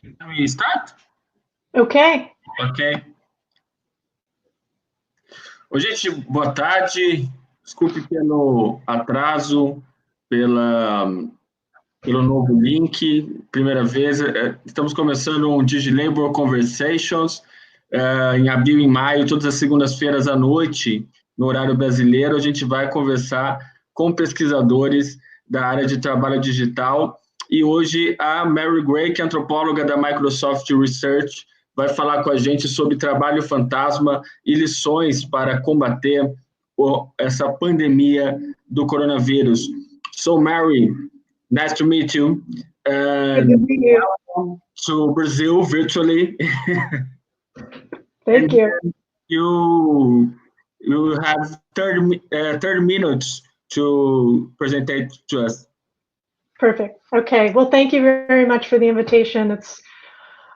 Can we start? Ok. Ok. Oi, gente, boa tarde. Desculpe pelo atraso, pelo novo link. Primeira vez, estamos começando um DigiLabour Conversations em abril e maio, todas as segundas-feiras à noite, no horário brasileiro. A gente vai conversar com pesquisadores da área de trabalho digital. E hoje a Mary Gray, que é antropóloga da Microsoft Research, vai falar com a gente sobre trabalho fantasma e lições para combater essa pandemia do coronavírus. So, Mary, nice to meet you. Good to meet you. Welcome to Brazil virtually. Thank you. You have 30 minutes to present it to us. Perfect. Okay. Well, thank you very much for the invitation.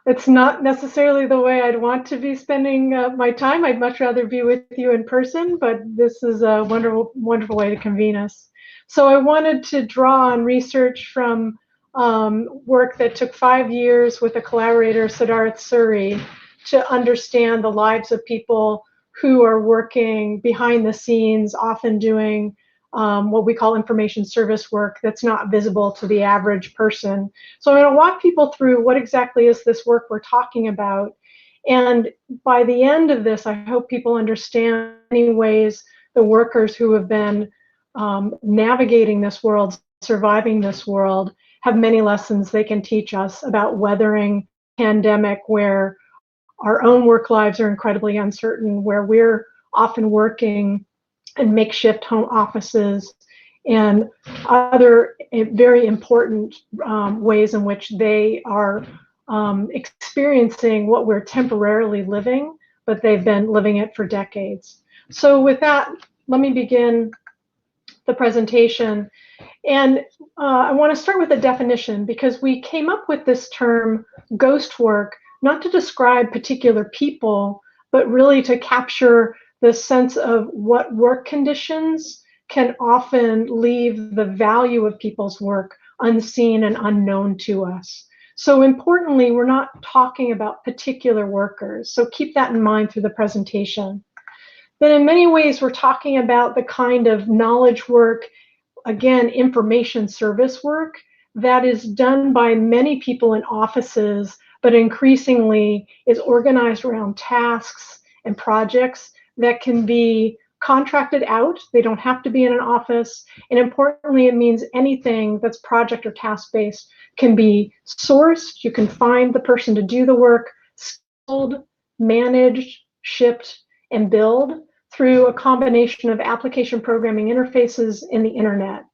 It's not necessarily the way I'd want to be spending my time. I'd much rather be with you in person, but this is a wonderful, wonderful way to convene us. So I wanted to draw on research from work that took 5 years with a collaborator, Siddharth Suri, to understand the lives of people who are working behind the scenes, often doing what we call information service work that's not visible to the average person. So I'm going to walk people through what exactly is this work we're talking about. And by the end of this, I hope people understand in many ways the workers who have been navigating this world, surviving this world, have many lessons they can teach us about weathering pandemic, where our own work lives are incredibly uncertain, where we're often working in makeshift home offices and other very important ways in which they are experiencing what we're temporarily living, but they've been living it for decades. So with that, let me begin the presentation. And I want to start with a definition, because we came up with this term ghost work not to describe particular people, but really to capture the sense of what work conditions can often leave the value of people's work unseen and unknown to us. So importantly, we're not talking about particular workers. So keep that in mind through the presentation. But in many ways, we're talking about the kind of knowledge work, again, information service work that is done by many people in offices, but increasingly is organized around tasks and projects that can be contracted out. They don't have to be in an office. And importantly, it means anything that's project or task-based can be sourced. You can find the person to do the work, scheduled, managed, shipped, and billed through a combination of application programming interfaces in the internet.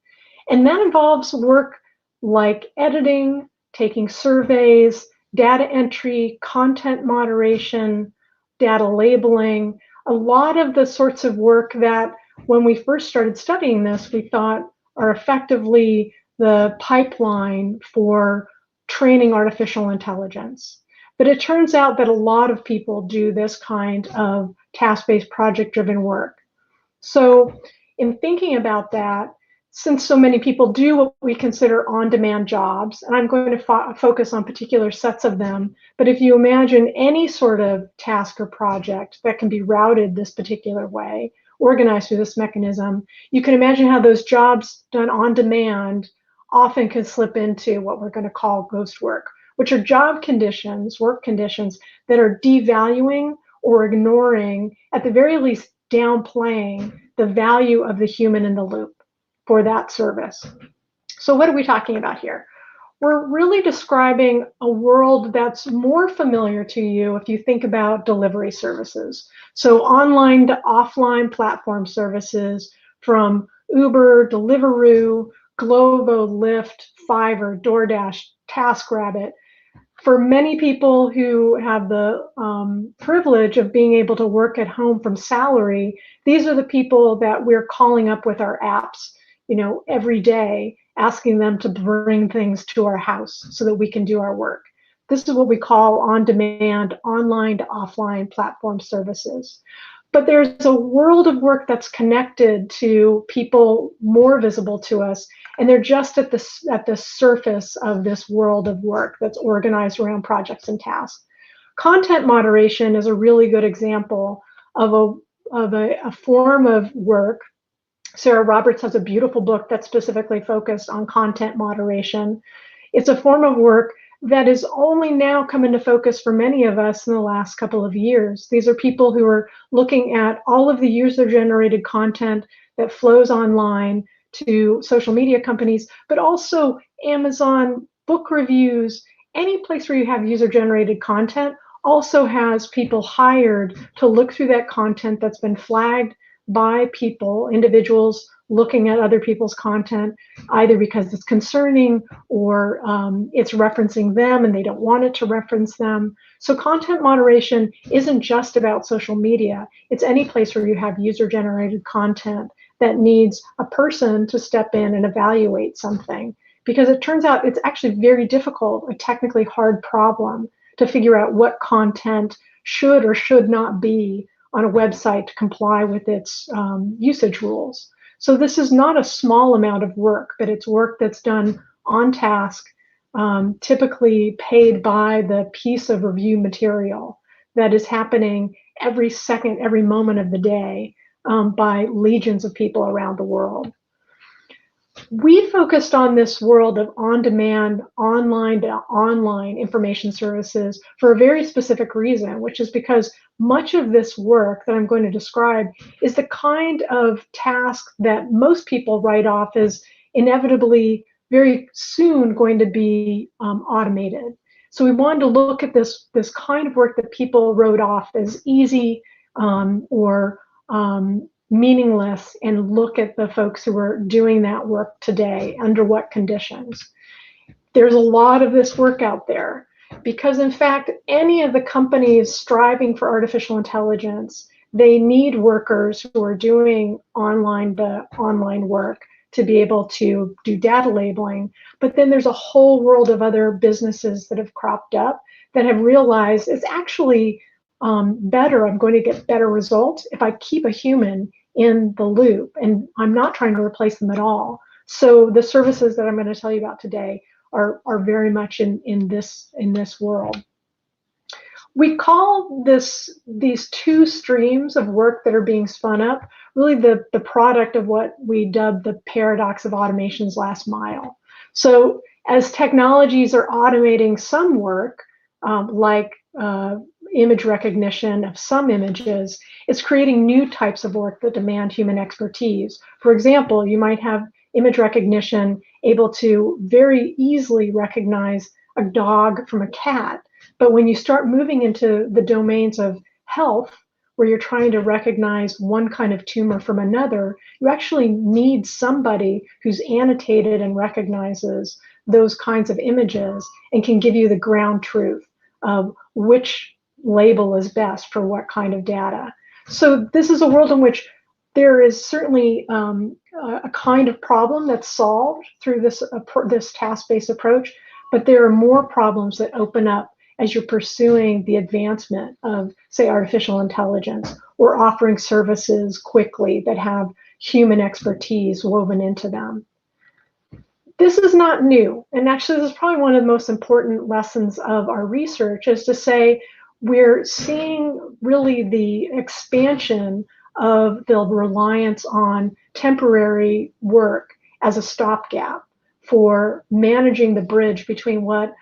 And that involves work like editing, taking surveys, data entry, content moderation, data labeling, a lot of the sorts of work that when we first started studying this, we thought are effectively the pipeline for training artificial intelligence. But it turns out that a lot of people do this kind of task-based project-driven work. So in thinking about that, since so many people do what we consider on-demand jobs, and I'm going to focus on particular sets of them, but if you imagine any sort of task or project that can be routed this particular way, organized through this mechanism, you can imagine how those jobs done on demand often can slip into what we're going to call ghost work, which are job conditions, work conditions that are devaluing or ignoring, at the very least downplaying, the value of the human in the loop for that service. So what are we talking about here? We're really describing a world that's more familiar to you if you think about delivery services. So online to offline platform services from Uber, Deliveroo, Glovo, Lyft, Fiverr, DoorDash, TaskRabbit. For many people who have the privilege of being able to work at home from salary, these are the people that we're calling up with our apps, every day, asking them to bring things to our house so that we can do our work. This is what we call on-demand, online to offline platform services. But there's a world of work that's connected to people more visible to us, and they're just at the surface of this world of work that's organized around projects and tasks. Content moderation is a really good example of a form of work. Sarah Roberts has a beautiful book that's specifically focused on content moderation. It's a form of work that is only now come into focus for many of us in the last couple of years. These are people who are looking at all of the user-generated content that flows online to social media companies, but also Amazon book reviews. Any place where you have user-generated content also has people hired to look through that content that's been flagged by people, individuals looking at other people's content, either because it's concerning or it's referencing them and they don't want it to reference them. So content moderation isn't just about social media. It's any place where you have user-generated content that needs a person to step in and evaluate something. Because it turns out it's actually very difficult, a technically hard problem to figure out what content should or should not be on a website to comply with its usage rules. So this is not a small amount of work, but it's work that's done on task, typically paid by the piece of review material that is happening every second, every moment of the day by legions of people around the world. We focused on this world of on-demand, online to online information services for a very specific reason, which is because much of this work that I'm going to describe is the kind of task that most people write off as inevitably very soon going to be automated. So we wanted to look at this kind of work that people wrote off as easy or meaningless, and look at the folks who are doing that work today, under what conditions. There's a lot of this work out there because, in fact, any of the companies striving for artificial intelligence, they need workers who are doing online work to be able to do data labeling. But then there's a whole world of other businesses that have cropped up that have realized it's actually better, I'm going to get better results if I keep a human in the loop, and I'm not trying to replace them at all. So the services that I'm going to tell you about today are very much in this world. We call these two streams of work that are being spun up really the product of what we dubbed the paradox of automation's last mile. So as technologies are automating some work, like image recognition of some images, it's creating new types of work that demand human expertise. For example, you might have image recognition able to very easily recognize a dog from a cat. But when you start moving into the domains of health, where you're trying to recognize one kind of tumor from another, you actually need somebody who's annotated and recognizes those kinds of images and can give you the ground truth of which label is best for what kind of data. So this is a world in which there is certainly a kind of problem that's solved through this task-based approach, but there are more problems that open up as you're pursuing the advancement of, say, artificial intelligence, or offering services quickly that have human expertise woven into them. This is not new, and actually this is probably one of the most important lessons of our research, is to say we're seeing really the expansion of the reliance on temporary work as a stopgap for managing the bridge between what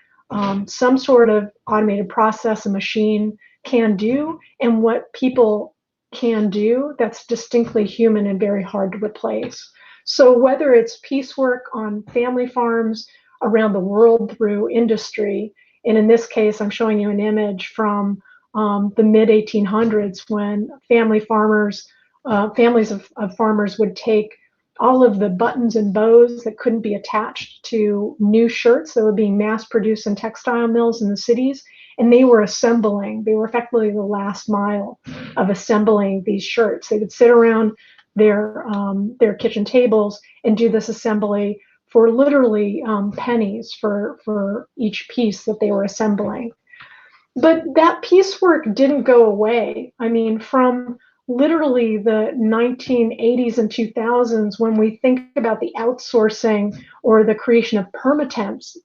some sort of automated process, a machine can do, and what people can do that's distinctly human and very hard to replace. So whether it's piecework on family farms around the world through industry, and in this case, I'm showing you an image from the mid-1800s when families of farmers would take all of the buttons and bows that couldn't be attached to new shirts that were being mass-produced in textile mills in the cities, and they were assembling. They were effectively the last mile of assembling these shirts. They would sit around their kitchen tables and do this assembly for literally pennies for each piece that they were assembling. But that piecework didn't go away. I mean, from literally the 1980s and 2000s, when we think about the outsourcing or the creation of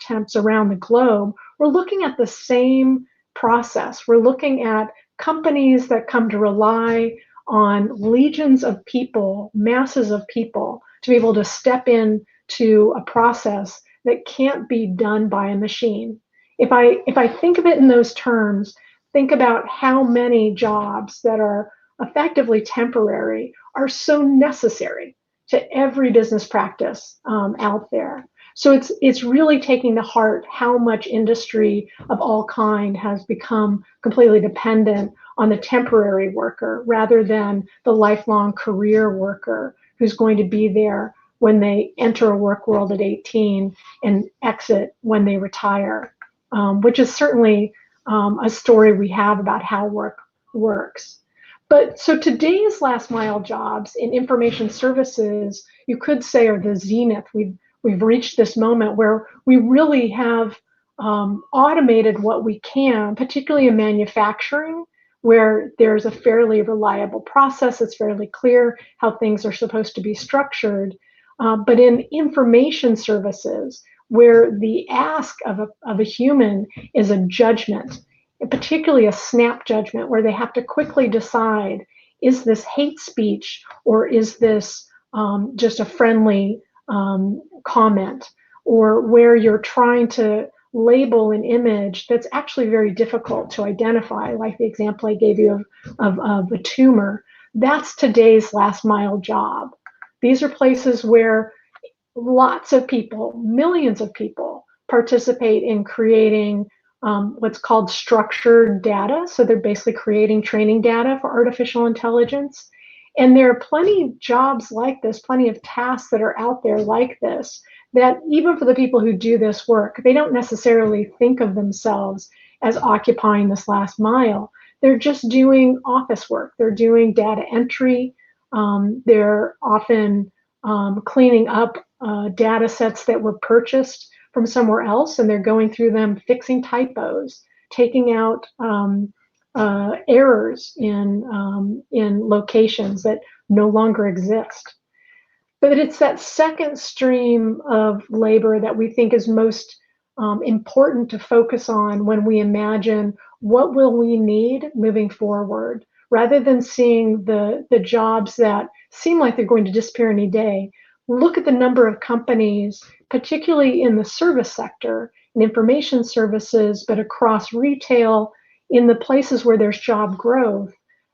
temps around the globe, we're looking at the same process. We're looking at companies that come to rely on legions of people, masses of people, to be able to step in to a process that can't be done by a machine. If I think of it in those terms, think about how many jobs that are effectively temporary are so necessary to every business practice out there. So it's really taking to heart how much industry of all kind has become completely dependent on the temporary worker rather than the lifelong career worker who's going to be there when they enter a work world at 18 and exit when they retire, which is certainly a story we have about how work works. But so today's last mile jobs in information services, you could say, are the zenith. We've reached this moment where we really have automated what we can, particularly in manufacturing, where there's a fairly reliable process. It's fairly clear how things are supposed to be structured. But in information services, where the ask of a human is a judgment, particularly a snap judgment, where they have to quickly decide, is this hate speech or is this just a friendly comment, or where you're trying to label an image that's actually very difficult to identify, like the example I gave you of a tumor. That's today's last mile job. These are places where lots of people, millions of people, participate in creating what's called structured data. So they're basically creating training data for artificial intelligence. And there are plenty of jobs like this, plenty of tasks that are out there like this, that even for the people who do this work, they don't necessarily think of themselves as occupying this last mile. They're just doing office work. They're doing data entry. They're often cleaning up data sets that were purchased from somewhere else, and they're going through them, fixing typos, taking out errors in locations that no longer exist. But it's that second stream of labor that we think is most important to focus on when we imagine what will we need moving forward, rather than seeing the jobs that seem like they're going to disappear any day. Look at the number of companies, particularly in the service sector, in information services, but across retail, in the places where there's job growth,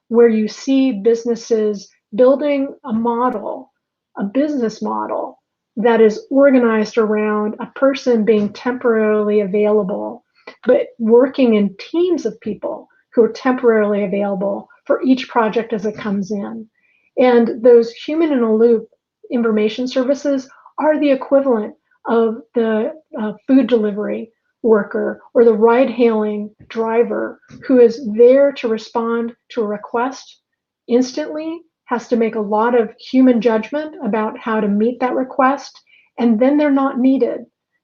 where you see businesses building a business model that is organized around a person being temporarily available, but working in teams of people who are temporarily available for each project as it comes in. And those human in a loop information services are the equivalent of the food delivery worker or the ride-hailing driver who is there to respond to a request instantly, has to make a lot of human judgment about how to meet that request, and then they're not needed.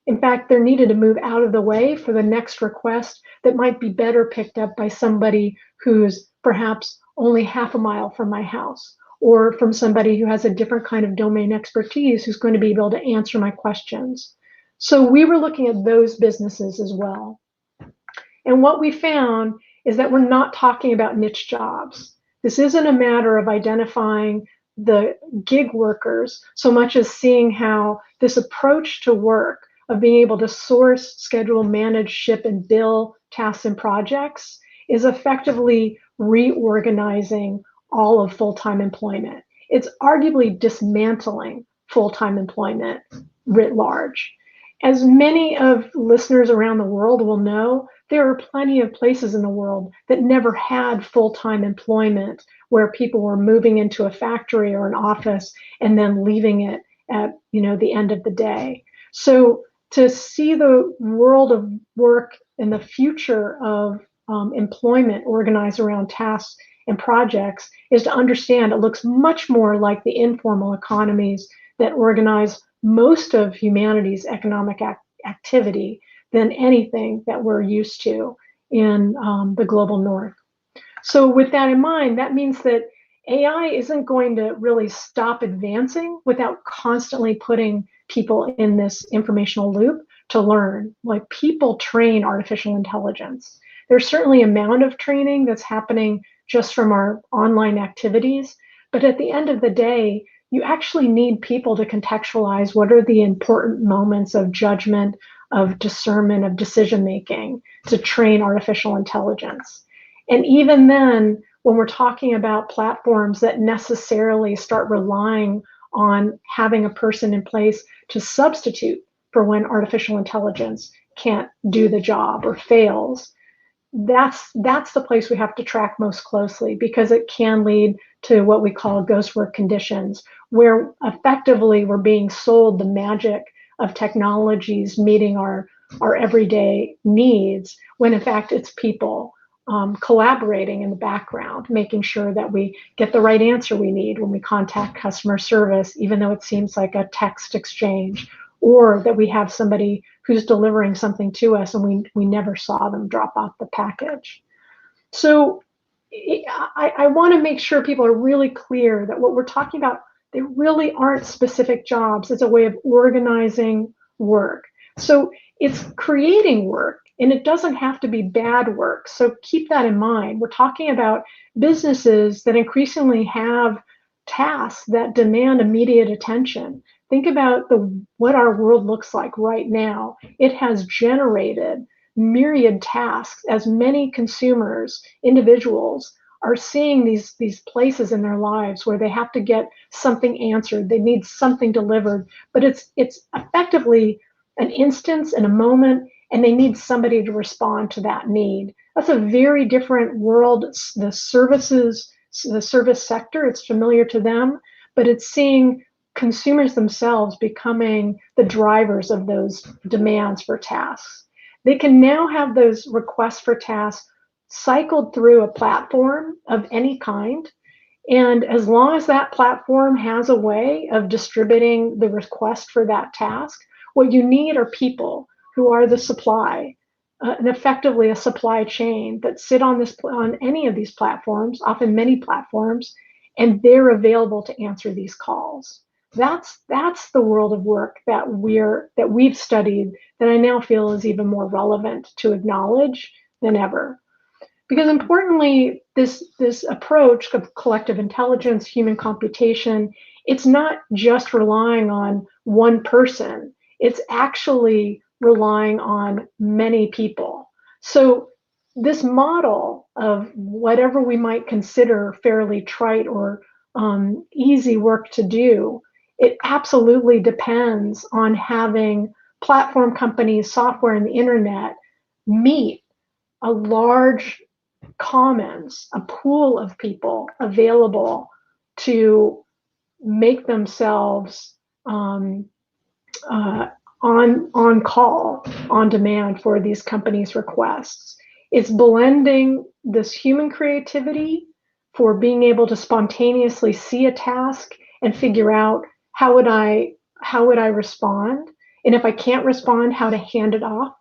In fact, they're needed to move out of the way for the next request that might be better picked up by somebody who's perhaps only half a mile from my house, or from somebody who has a different kind of domain expertise who's going to be able to answer my questions. So we were looking at those businesses as well. And what we found is that we're not talking about niche jobs. This isn't a matter of identifying the gig workers so much as seeing how this approach to work of being able to source, schedule, manage, ship, and bill tasks and projects is effectively reorganizing all of full-time employment. It's arguably dismantling full-time employment writ large. As many of listeners around the world will know, there are plenty of places in the world that never had full-time employment, where people were moving into a factory or an office and then leaving it at the end of the day. So to see the world of work and the future of employment organized around tasks and projects is to understand it looks much more like the informal economies that organize most of humanity's economic activity than anything that we're used to in the global north. So with that in mind, that means that AI isn't going to really stop advancing without constantly putting people in this informational loop to learn. Like, people train artificial intelligence. There's certainly an amount of training that's happening just from our online activities, but at the end of the day, you actually need people to contextualize what are the important moments of judgment, of discernment, of decision making to train artificial intelligence. And even then, when we're talking about platforms that necessarily start relying on having a person in place to substitute for when artificial intelligence can't do the job or fails, that's the place we have to track most closely, because it can lead to what we call ghost work conditions, where effectively we're being sold the magic of technologies meeting our everyday needs, when in fact it's people collaborating in the background, making sure that we get the right answer we need when we contact customer service, even though it seems like a text exchange, or that we have somebody who's delivering something to us and we never saw them drop off the package. So I want to make sure people are really clear that what we're talking about, they really aren't specific jobs. It's a way of organizing work. So it's creating work, and it doesn't have to be bad work. So keep that in mind. We're talking about businesses that increasingly have tasks that demand immediate attention. Think about what our world looks like right now. It has generated myriad tasks as many consumers, individuals, are seeing these places in their lives where they have to get something answered. They need something delivered, but it's effectively an instance and a moment, and they need somebody to respond to that need. That's a very different world. The service sector, it's familiar to them, but it's seeing consumers themselves becoming the drivers of those demands for tasks. They can now have those requests for tasks cycled through a platform of any kind. And as long as that platform has a way of distributing the request for that task, what you need are people who are the supply, and effectively a supply chain that sit on any of these platforms, often many platforms, and they're available to answer these calls. That's the world of work that we've studied, that I now feel is even more relevant to acknowledge than ever. Because importantly, this approach of collective intelligence, human computation, it's not just relying on one person. It's actually relying on many people. So this model of whatever we might consider fairly trite or easy work to do, it absolutely depends on having platform companies, software, and the internet meet a large commons, a pool of people available to make themselves on call, on demand for these companies' requests. It's blending this human creativity for being able to spontaneously see a task and figure out how would I respond, and if I can't respond, how to hand it off,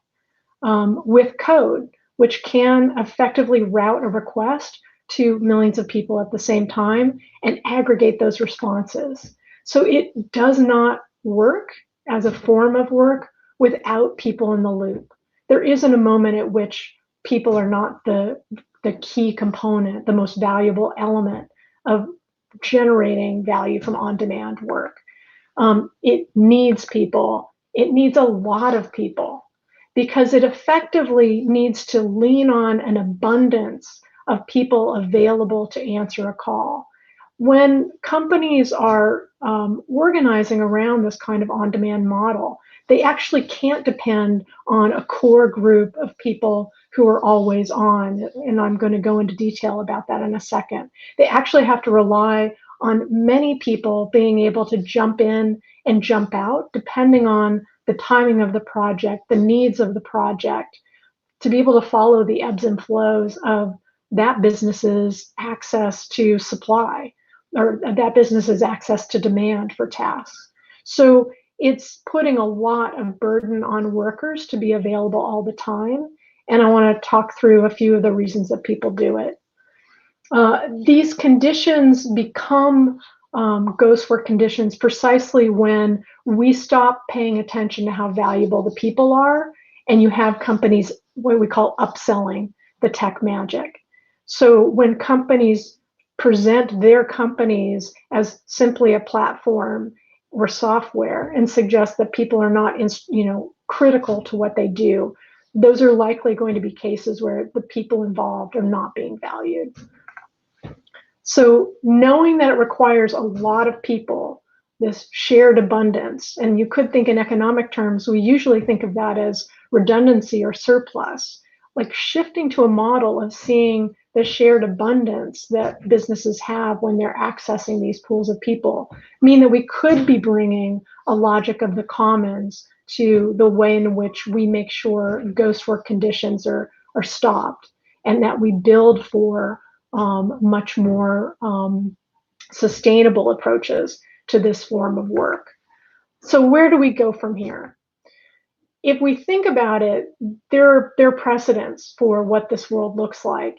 with code, which can effectively route a request to millions of people at the same time and aggregate those responses. So it does not work as a form of work without people in the loop. There isn't a moment at which people are not the key component, the most valuable element of generating value from on-demand work. It needs people. It needs a lot of people, because it effectively needs to lean on an abundance of people available to answer a call. When companies are organizing around this kind of on-demand model, they actually can't depend on a core group of people who are always on, and I'm going to go into detail about that in a second. They actually have to rely on many people being able to jump in and jump out, depending on the timing of the project, the needs of the project, to be able to follow the ebbs and flows of that business's access to supply, or that business's access to demand for tasks. So it's putting a lot of burden on workers to be available all the time. And I want to talk through a few of the reasons that people do it. These conditions become ghost work conditions precisely when we stop paying attention to how valuable the people are, and you have companies, what we call upselling the tech magic. So when companies present their companies as simply a platform or software and suggest that people are not, critical to what they do, those are likely going to be cases where the people involved are not being valued. So knowing that it requires a lot of people, this shared abundance, and you could think in economic terms, we usually think of that as redundancy or surplus, like shifting to a model of seeing the shared abundance that businesses have when they're accessing these pools of people, mean that we could be bringing a logic of the commons to the way in which we make sure ghost work conditions are stopped, and that we build for much more sustainable approaches to this form of work. So where do we go from here? If we think about it, there are precedents for what this world looks like.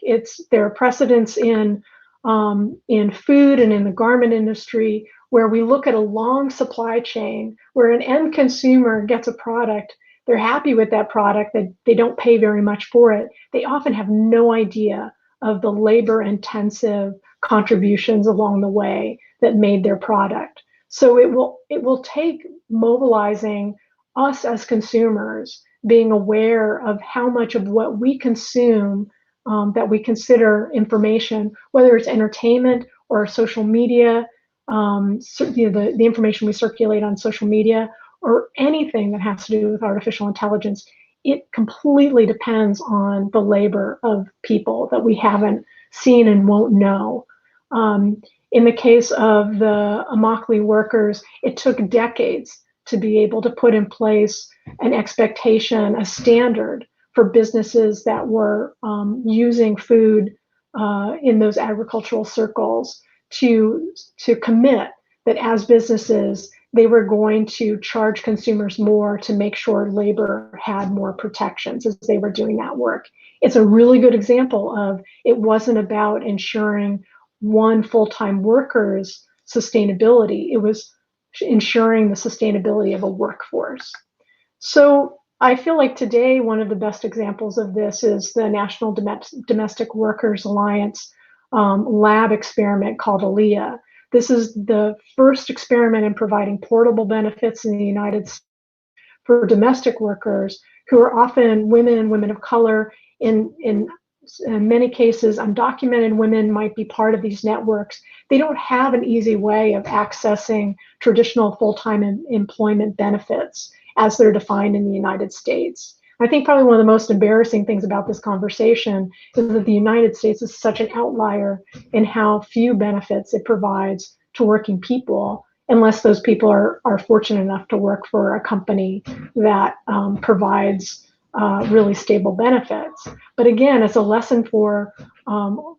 There are precedents in food and in the garment industry, where we look at a long supply chain where an end consumer gets a product, they're happy with that product, that they don't pay very much for it. They often have no idea of the labor-intensive contributions along the way that made their product. So it will take mobilizing us as consumers, being aware of how much of what we consume that we consider information, whether it's entertainment or social media, the information we circulate on social media, or anything that has to do with artificial intelligence. It completely depends on the labor of people that we haven't seen and won't know. In the case of the Immokalee workers, it took decades to be able to put in place an expectation, a standard for businesses that were using food in those agricultural circles to commit that as businesses, they were going to charge consumers more to make sure labor had more protections as they were doing that work. It's a really good example of it wasn't about ensuring one full-time worker's sustainability. It was ensuring the sustainability of a workforce. So I feel like today, one of the best examples of this is the National Domestic Workers Alliance lab experiment called ALIA. This is the first experiment in providing portable benefits in the United States for domestic workers who are often women of color. In many cases, undocumented women might be part of these networks. They don't have an easy way of accessing traditional full-time employment benefits as they're defined in the United States. I think probably one of the most embarrassing things about this conversation is that the United States is such an outlier in how few benefits it provides to working people, unless those people are fortunate enough to work for a company that provides really stable benefits. But again, it's a lesson for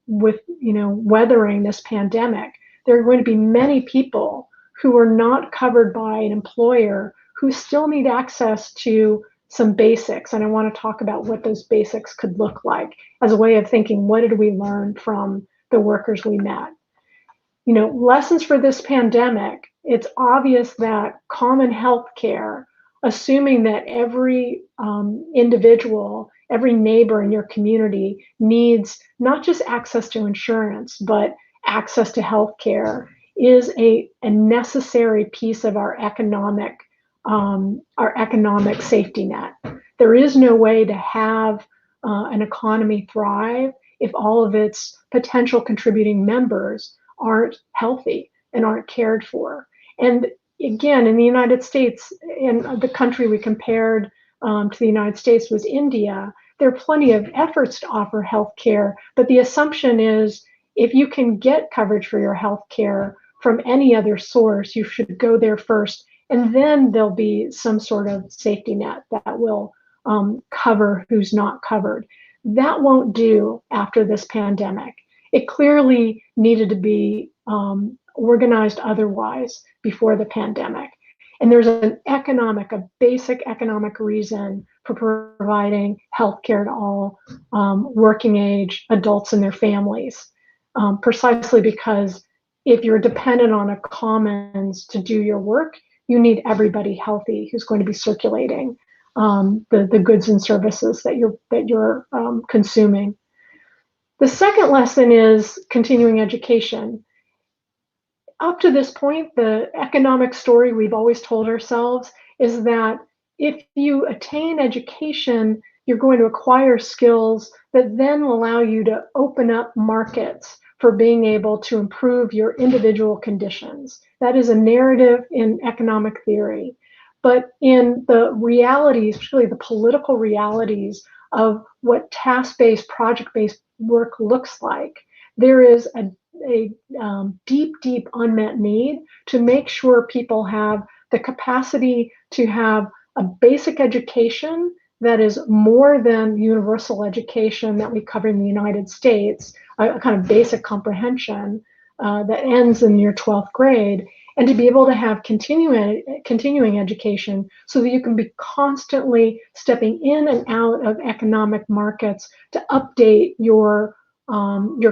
weathering this pandemic. There are going to be many people who are not covered by an employer who still need access to some basics. And I want to talk about what those basics could look like as a way of thinking, what did we learn from the workers we met? Lessons for this pandemic. It's obvious that common health care, assuming that every individual, every neighbor in your community needs not just access to insurance, but access to health care, is a necessary piece of our economic safety net. There is no way to have an economy thrive if all of its potential contributing members aren't healthy and aren't cared for. And again, in the United States, in the country we compared to the United States was India, there are plenty of efforts to offer health care, but the assumption is if you can get coverage for your health care from any other source, you should go there first, and then there'll be some sort of safety net that will cover who's not covered. That won't do after this pandemic. It clearly needed to be organized otherwise before the pandemic. And there's a basic economic reason for providing healthcare to all working age adults and their families. precisely because if you're dependent on a commons to do your work, you need everybody healthy who's going to be circulating the goods and services that you're consuming. The second lesson is continuing education. Up to this point, the economic story we've always told ourselves is that if you attain education, you're going to acquire skills that then allow you to open up markets for being able to improve your individual conditions. That is a narrative in economic theory. But in the realities, particularly the political realities of what task-based, project-based work looks like, there is a deep unmet need to make sure people have the capacity to have a basic education that is more than universal education that we cover in the United States, a kind of basic comprehension that ends in your 12th grade, and to be able to have continuing education so that you can be constantly stepping in and out of economic markets to update your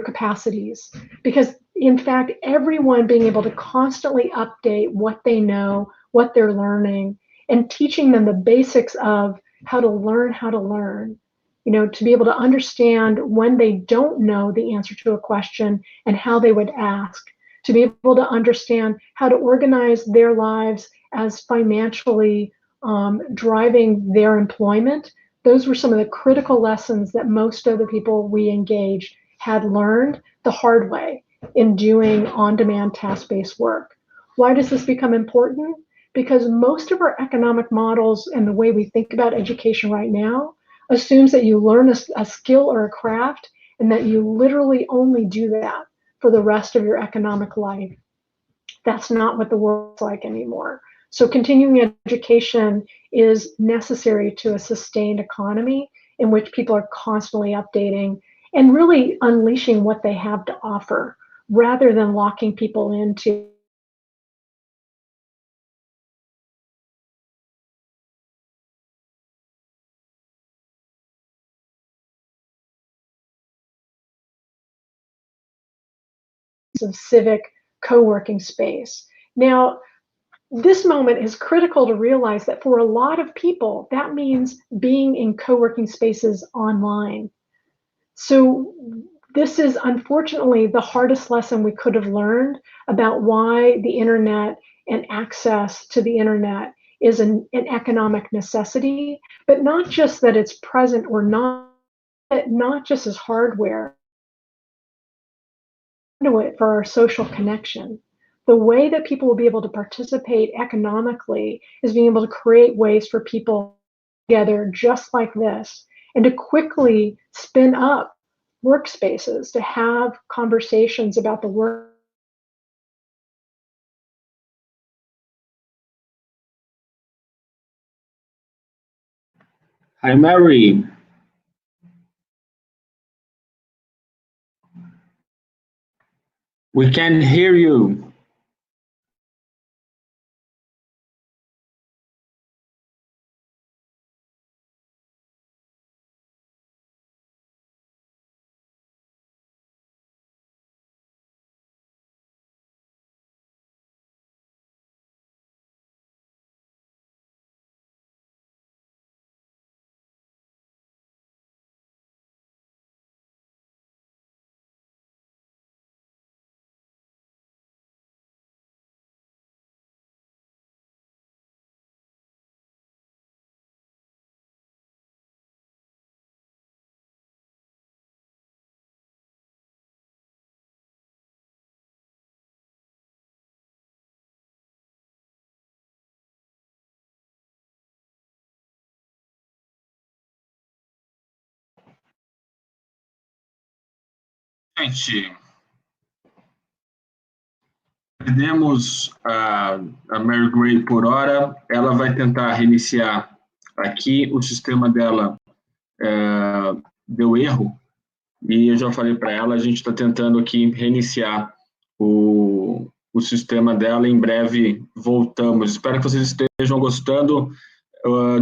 capacities. Because in fact, everyone being able to constantly update what they know, what they're learning, and teaching them the basics of how to learn, to be able to understand when they don't know the answer to a question and how they would ask, to be able to understand how to organize their lives as financially driving their employment. Those were some of the critical lessons that most of the people we engaged had learned the hard way in doing on-demand task-based work. Why does this become important? Because most of our economic models and the way we think about education right now assumes that you learn a skill or a craft and that you literally only do that for the rest of your economic life. That's not what the world's like anymore. So continuing education is necessary to a sustained economy in which people are constantly updating and really unleashing what they have to offer rather than locking people into of civic co-working space. Now, this moment is critical to realize that for a lot of people, that means being in co-working spaces online. So this is unfortunately the hardest lesson we could have learned about why the internet and access to the internet is an economic necessity, but not just that it's present or not just as hardware, for our social connection. The way that people will be able to participate economically is being able to create ways for people together just like this and to quickly spin up workspaces to have conversations about the work. Hi, Mary. We can hear you. Gente, perdemos a Mary Gray por hora. Ela vai tentar reiniciar aqui. O sistema dela deu erro. E eu já falei para ela, a gente está tentando aqui reiniciar o sistema dela. Em breve voltamos. Espero que vocês estejam gostando.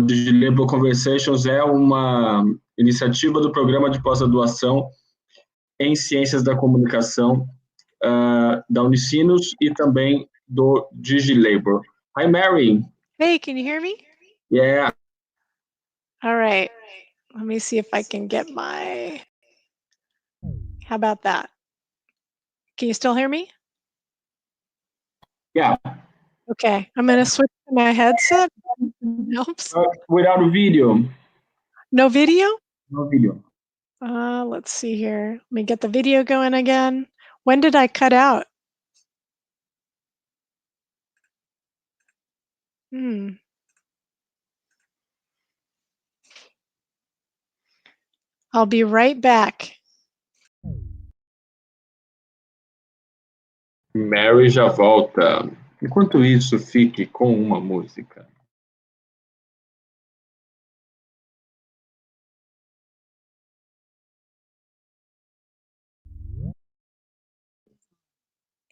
DigiLabour Conversations é uma iniciativa do Programa de Pós-Graduação em Ciências da Comunicação da Unisinos e também do DigiLabour. Hi, Mary. Hey, can you hear me? Yeah. All right. Let me see if I can get my... How about that? Can you still hear me? Yeah. Okay, I'm going to switch to my headset. Helps. Without a video. No video? No video. Let's see here. Let me get the video going again. When did I cut out? I'll be right back. Mary já volta. Enquanto isso, fique com uma música.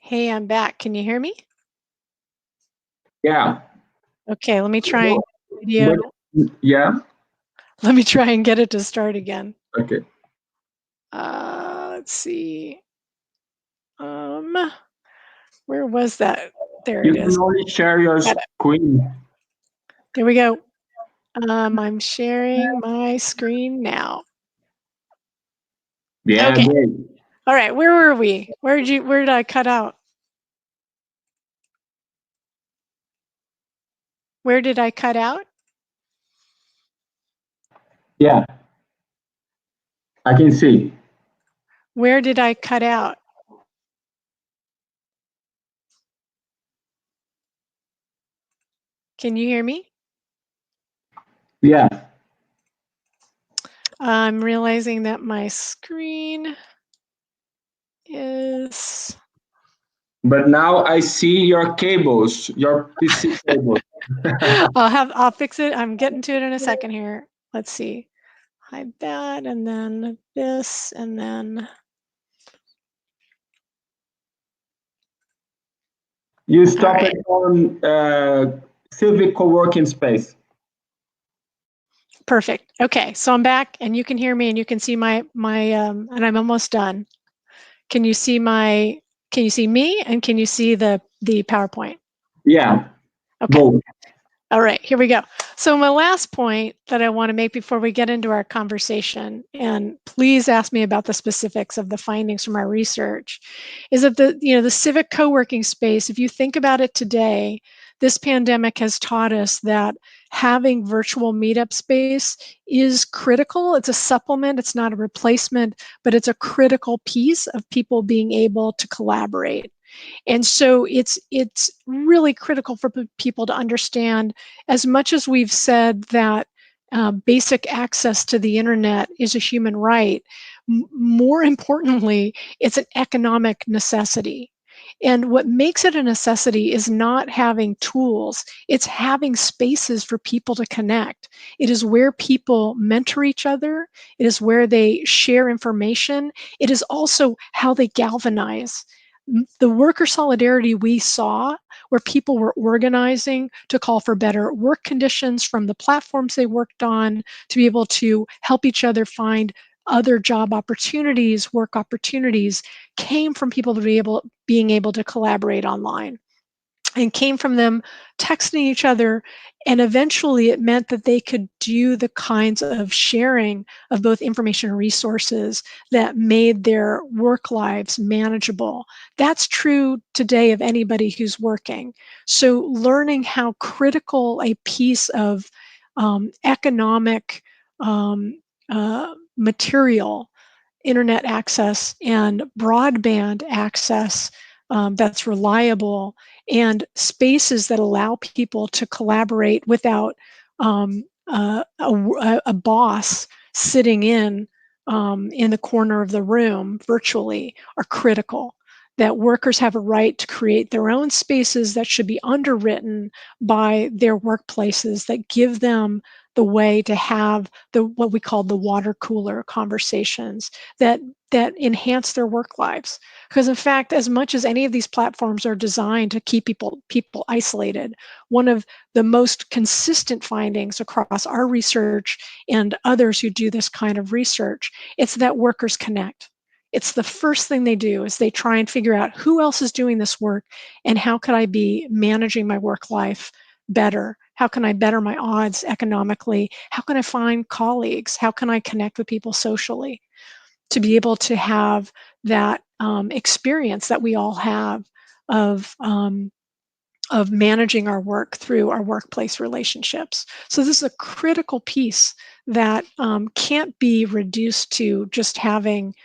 Hey, I'm back. Can you hear me? Yeah. Okay, let me try and get the video. Yeah. Let me try and get it to start again. Okay. Let's see. Where was that? There You it is. can only share your screen. There we go. I'm sharing my screen now. Yeah, okay. Great. All right, where were we? Where did I cut out? Where did I cut out? Yeah. I can see. Where did I cut out? Can you hear me? Yeah. I'm realizing that my screen is... But now I see your cables, your PC cables. I'll fix it. I'm getting to it in a second here. Let's see. Hide that, and then this, and then... You stop it on civic co-working space. Perfect. Okay, so I'm back, and you can hear me, and you can see my and I'm almost done. Can you see me, and can you see the PowerPoint? Yeah. Okay. Both. All right, here we go. So my last point that I want to make before we get into our conversation, and please ask me about the specifics of the findings from our research, is that the civic co-working space, if you think about it today, this pandemic has taught us that having virtual meetup space is critical. It's a supplement, it's not a replacement, but it's a critical piece of people being able to collaborate. And so it's really critical for people to understand, as much as we've said that basic access to the internet is a human right, more importantly, it's an economic necessity. And what makes it a necessity is not having tools, it's having spaces for people to connect. It is where people mentor each other, it is where they share information, it is also how they galvanize. The worker solidarity we saw, where people were organizing to call for better work conditions from the platforms they worked on, to be able to help each other find other job opportunities, work opportunities, came from people being able to collaborate online, and came from them texting each other. And eventually it meant that they could do the kinds of sharing of both information and resources that made their work lives manageable. That's true today of anybody who's working. So learning how critical a piece of economic material, internet access and broadband access that's reliable, and spaces that allow people to collaborate without a boss sitting in the corner of the room virtually, are critical. That workers have a right to create their own spaces that should be underwritten by their workplaces, that give them the way to have what we call the water cooler conversations that enhance their work lives. Because in fact, as much as any of these platforms are designed to keep people isolated, one of the most consistent findings across our research and others who do this kind of research, it's that workers connect. It's the first thing they do is they try and figure out who else is doing this work and how could I be managing my work life better? How can I better my odds economically? How can I find colleagues? How can I connect with people socially to be able to have that experience that we all have of managing our work through our workplace relationships. So this is a critical piece that can't be reduced to just having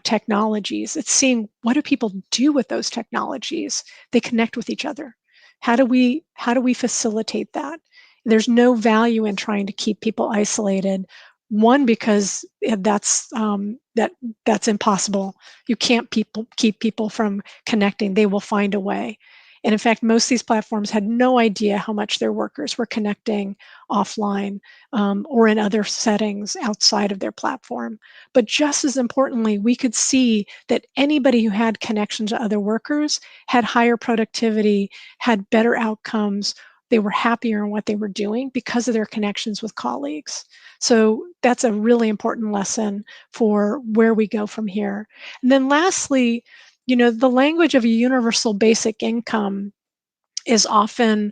technologies. It's seeing what do people do with those technologies? They connect with each other. How do we facilitate that? There's no value in trying to keep people isolated. One, because that's impossible. You can't keep people from connecting. They will find a way. And in fact, most of these platforms had no idea how much their workers were connecting offline or in other settings outside of their platform. But just as importantly, we could see that anybody who had connection to other workers had higher productivity, had better outcomes. They were happier in what they were doing because of their connections with colleagues. So that's a really important lesson for where we go from here. And then lastly, the language of a universal basic income is often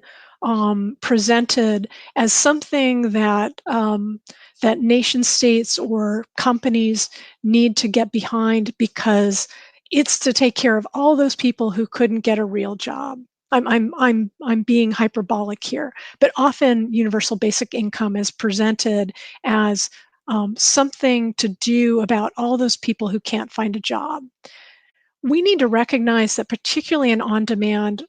presented as something that that nation states or companies need to get behind because it's to take care of all those people who couldn't get a real job. I'm being hyperbolic here, but often universal basic income is presented as something to do about all those people who can't find a job. We need to recognize that, particularly in on-demand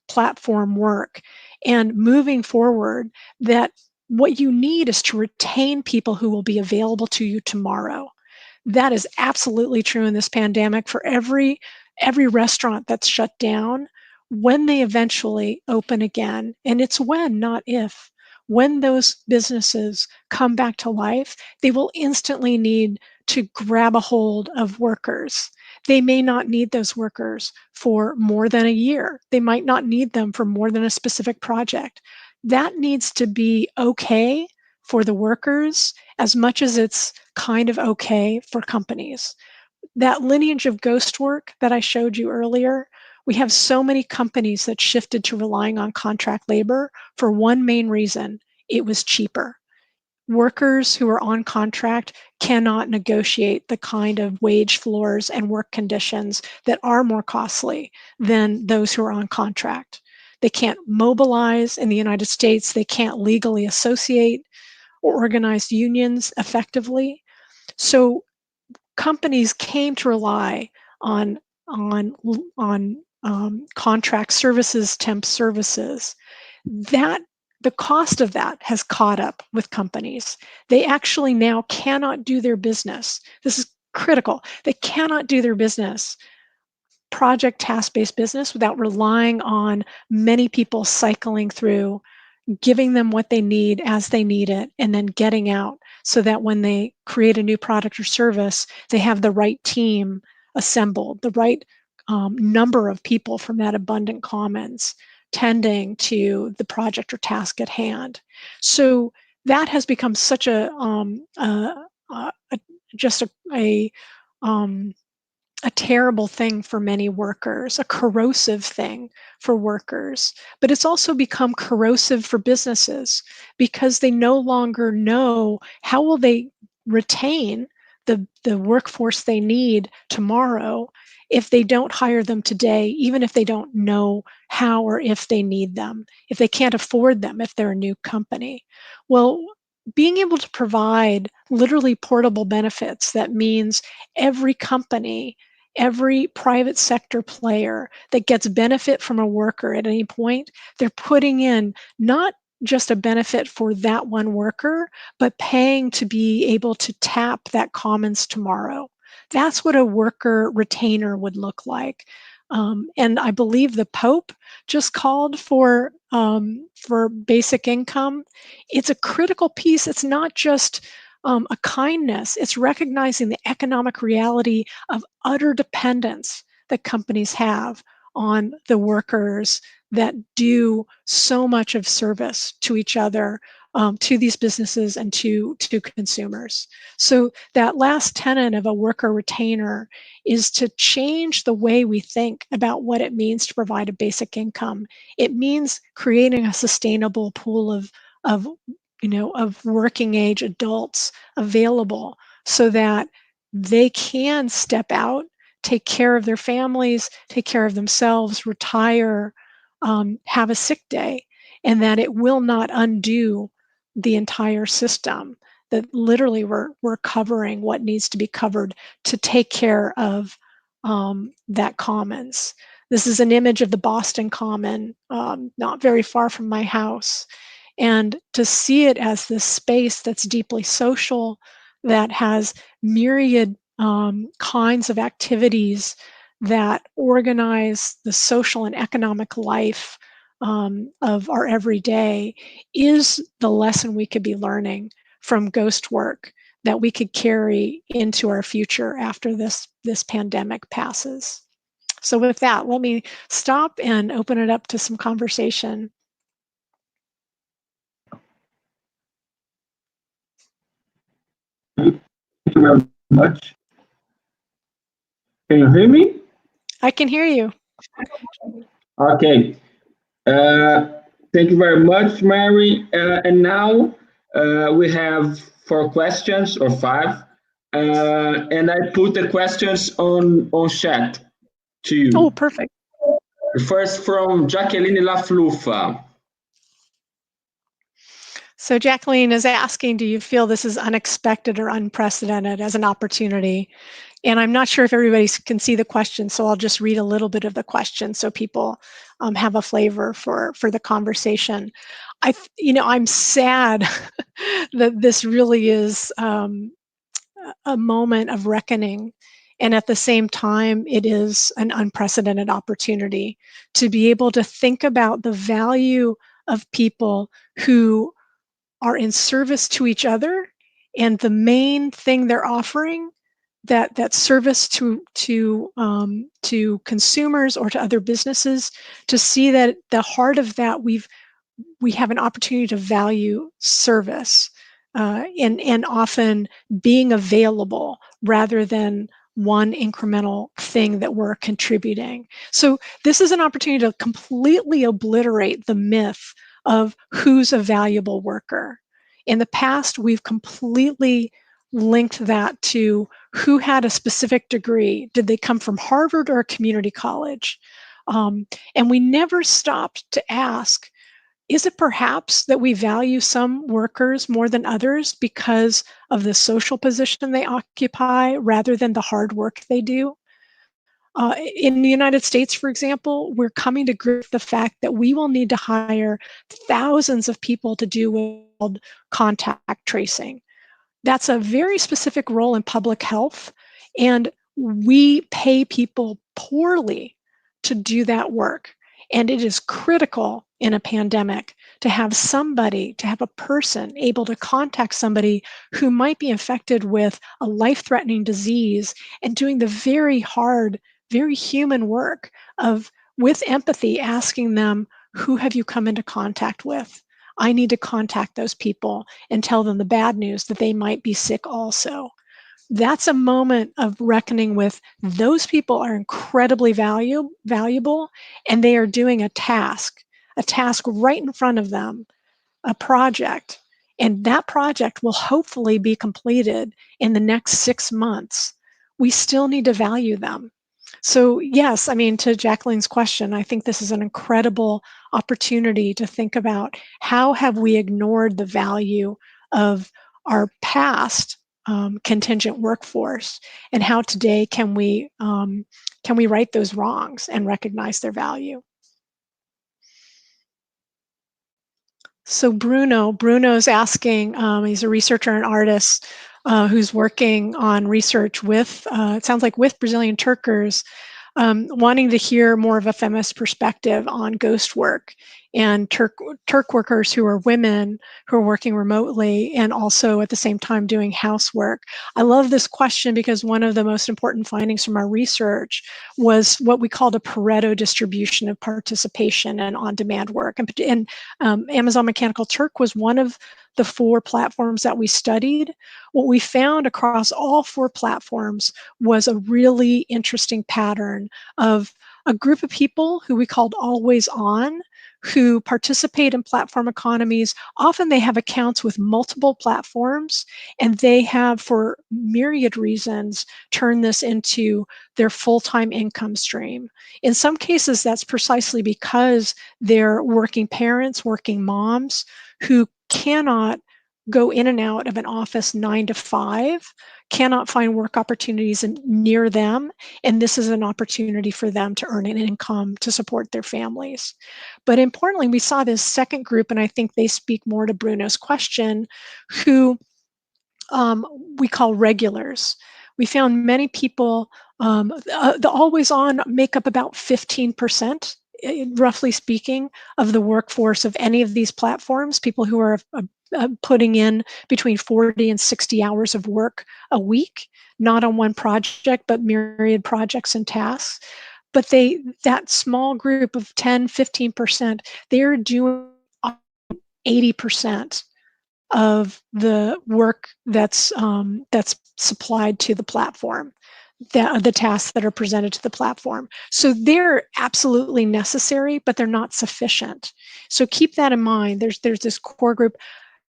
platform work and moving forward, that what you need is to retain people who will be available to you tomorrow. That is absolutely true in this pandemic for every restaurant that's shut down. When they eventually open again, and it's when, not if, when those businesses come back to life, they will instantly need to grab a hold of workers. They may not need those workers for more than a year. They might not need them for more than a specific project. That needs to be okay for the workers as much as it's kind of okay for companies. That lineage of ghost work that I showed you earlier, we have so many companies that shifted to relying on contract labor for one main reason: it was cheaper. Workers who are on contract cannot negotiate the kind of wage floors and work conditions that are more costly than those who are on contract. They can't mobilize in the United States. They can't legally associate or organize unions effectively. So companies came to rely on contract services, temp services. That the cost of that has caught up with companies. They actually now cannot do their business. This is critical. They cannot do their business, project task-based business, without relying on many people cycling through, giving them what they need as they need it, and then getting out so that when they create a new product or service, they have the right team assembled, the right number of people from that abundant commons tending to the project or task at hand. So that has become such a terrible thing for many workers, a corrosive thing for workers. But it's also become corrosive for businesses because they no longer know how will they retain the workforce they need tomorrow if they don't hire them today, even if they don't know how or if they need them, if they can't afford them, if they're a new company. Well, being able to provide literally portable benefits, that means every company, every private sector player that gets benefit from a worker at any point, they're putting in not just a benefit for that one worker, but paying to be able to tap that commons tomorrow. That's what a worker retainer would look like. And I believe the Pope just called for basic income. It's a critical piece. It's not just a kindness. It's recognizing the economic reality of utter dependence that companies have on the workers that do so much of service to each other to these businesses and to consumers. So that last tenet of a worker retainer is to change the way we think about what it means to provide a basic income. It means creating a sustainable pool of working age adults available so that they can step out, take care of their families, take care of themselves, retire, have a sick day, and that it will not undo the entire system, that literally we're covering what needs to be covered to take care of that commons. This is an image of the Boston Common, not very far from my house. And to see it as this space that's deeply social, that has myriad kinds of activities that organize the social and economic life of our everyday, is the lesson we could be learning from ghost work that we could carry into our future after this pandemic passes. So with that, let me stop and open it up to some conversation. Thank you very much. Can you hear me? I can hear you. Okay. Thank you very much, Mary. And now we have 4 questions or 5. And I put the questions on chat to you. Oh, perfect. The first from Jacqueline Laflufa. So Jacqueline is asking, do you feel this is unexpected or unprecedented as an opportunity? And I'm not sure if everybody can see the question, so I'll just read a little bit of the question so people have a flavor for the conversation. I'm sad that this really is a moment of reckoning. And at the same time, it is an unprecedented opportunity to be able to think about the value of people who are in service to each other, and the main thing they're offering, that service to consumers or to other businesses, to see that the heart of that we have an opportunity to value service and often being available rather than one incremental thing that we're contributing. So this is an opportunity to completely obliterate the myth of who's a valuable worker. In the past, we've completely linked that to who had a specific degree. Did they come from Harvard or a community college? And we never stopped to ask, is it perhaps that we value some workers more than others because of the social position they occupy rather than the hard work they do? In the United States, for example, we're coming to grips with the fact that we will need to hire thousands of people to do contact tracing. That's a very specific role in public health, and we pay people poorly to do that work. And it is critical in a pandemic to have a person able to contact somebody who might be infected with a life-threatening disease and doing the very hard, very human work of, with empathy, asking them, who have you come into contact with? I need to contact those people and tell them the bad news that they might be sick also. That's a moment of reckoning with those people are incredibly valuable, and they are doing a task right in front of them, a project. And that project will hopefully be completed in the next 6 months. We still need to value them. So yes, I mean, to Jacqueline's question, I think this is an incredible opportunity to think about how have we ignored the value of our past contingent workforce, and how today can we right those wrongs and recognize their value. So Bruno's asking, he's a researcher and artist who's working on research with, it sounds like with Brazilian Turkers, wanting to hear more of a feminist perspective on ghost work and Turk workers who are women who are working remotely and also at the same time doing housework. I love this question because one of the most important findings from our research was what we called a Pareto distribution of participation and on-demand work. And Amazon Mechanical Turk was one of the 4 platforms that we studied. What we found across all 4 platforms was a really interesting pattern of a group of people who we called always on, who participate in platform economies. Often they have accounts with multiple platforms, and they have, for myriad reasons, turned this into their full-time income stream. In some cases, that's precisely because they're working parents, working moms who cannot go in and out of an office 9 to 5, cannot find work opportunities near them, and this is an opportunity for them to earn an income to support their families. But importantly, we saw this second group, and I think they speak more to Bruno's question, who we call regulars. We found many people, the always on make up about 15%, roughly speaking, of the workforce of any of these platforms, people who are putting in between 40 and 60 hours of work a week, not on one project, but myriad projects and tasks. But that small group of 10, 15%, they're doing 80% of the work that's supplied to the platform, the tasks that are presented to the platform. So they're absolutely necessary, but they're not sufficient. So keep that in mind. There's this core group.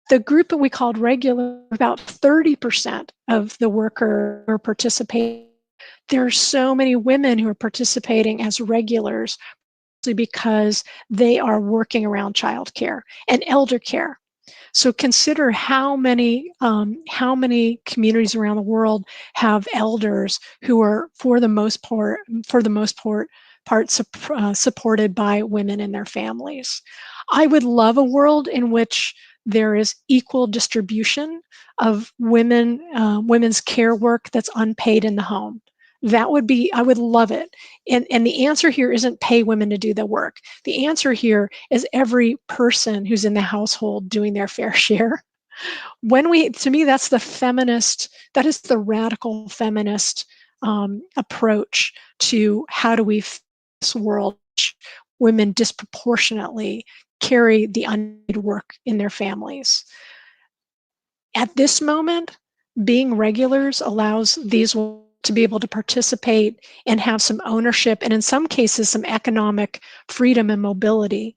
The group that we called regular, about 30% of the worker are participating. There are so many women who are participating as regulars because they are working around childcare and elder care. So consider how many communities around the world have elders who are, for the most part, supported by women and their families. I would love a world in which there is equal distribution of women's care work that's unpaid in the home. That would be, I would love it. And the answer here isn't pay women to do the work. The answer here is every person who's in the household doing their fair share. To me, that's that is the radical feminist approach to how do we fix this world in which women disproportionately carry the unpaid work in their families. At this moment, being regulars allows these women to be able to participate and have some ownership, and in some cases, some economic freedom and mobility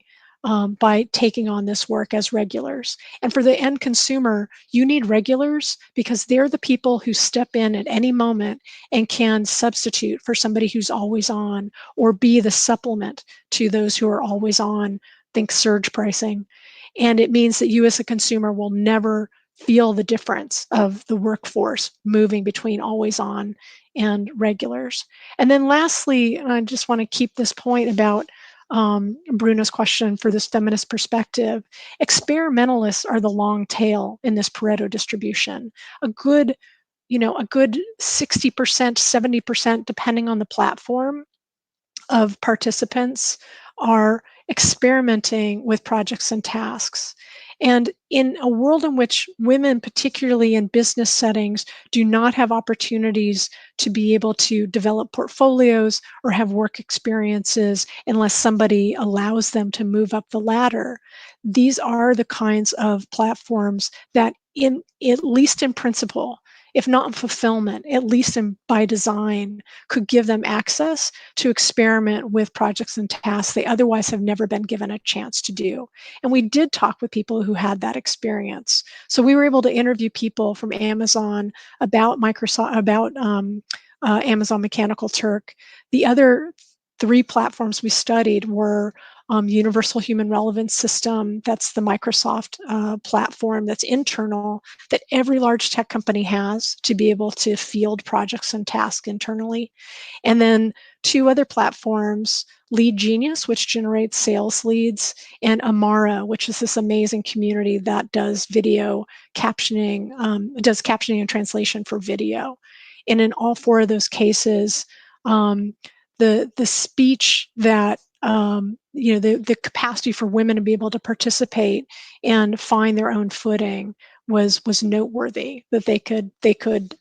by taking on this work as regulars. And for the end consumer, you need regulars because they're the people who step in at any moment and can substitute for somebody who's always on, or be the supplement to those who are always on. Think surge pricing. And it means that you as a consumer will never feel the difference of the workforce moving between always on and regulars. And then lastly, I just want to keep this point about Bruno's question for this feminist perspective. Experimentalists are the long tail in this Pareto distribution. A good 60%, 70%, depending on the platform, of participants are experimenting with projects and tasks. And in a world in which women, particularly in business settings, do not have opportunities to be able to develop portfolios or have work experiences unless somebody allows them to move up the ladder, these are the kinds of platforms that, at least in principle, if not in fulfillment, at least by design, could give them access to experiment with projects and tasks they otherwise have never been given a chance to do. And we did talk with people who had that experience. So we were able to interview people from Amazon about Amazon Mechanical Turk. The other 3 platforms we studied were Universal Human Relevance System. That's the Microsoft platform that's internal, that every large tech company has to be able to field projects and tasks internally. And then 2 other platforms, Lead Genius, which generates sales leads, and Amara, which is this amazing community that does video captioning, does captioning and translation for video. And in all 4 of those cases, the speech that the capacity for women to be able to participate and find their own footing was noteworthy. That they could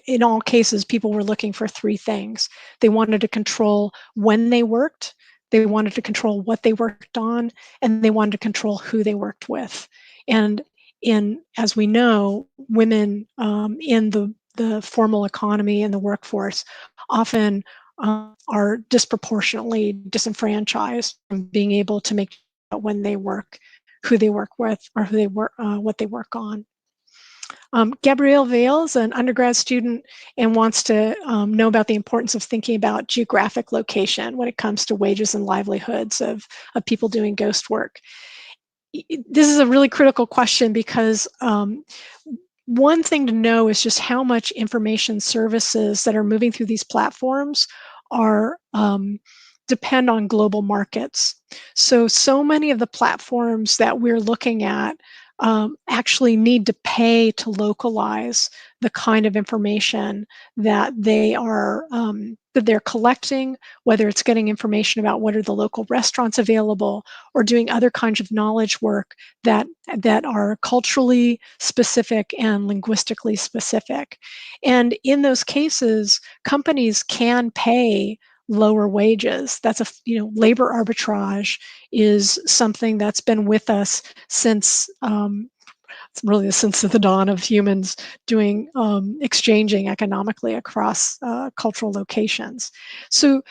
in all cases, people were looking for three things. They wanted to control when they worked, they wanted to control what they worked on, and they wanted to control who they worked with. And as we know, women in the formal economy and the workforce often are disproportionately disenfranchised from being able to make when they work, who they work with, or who they work, what they work on. Gabrielle Vales, an undergrad student, and wants to know about the importance of thinking about geographic location when it comes to wages and livelihoods of people doing ghost work. This is a really critical question because one thing to know is just how much information services that are moving through these platforms are depend on global markets. So many of the platforms that we're looking at actually need to pay to localize the kind of information that they're collecting, whether it's getting information about what are the local restaurants available, or doing other kinds of knowledge work that are culturally specific and linguistically specific. And in those cases, companies can pay lower wages. That's labor arbitrage is something that's been with us since since the dawn of humans doing exchanging economically across cultural locations. So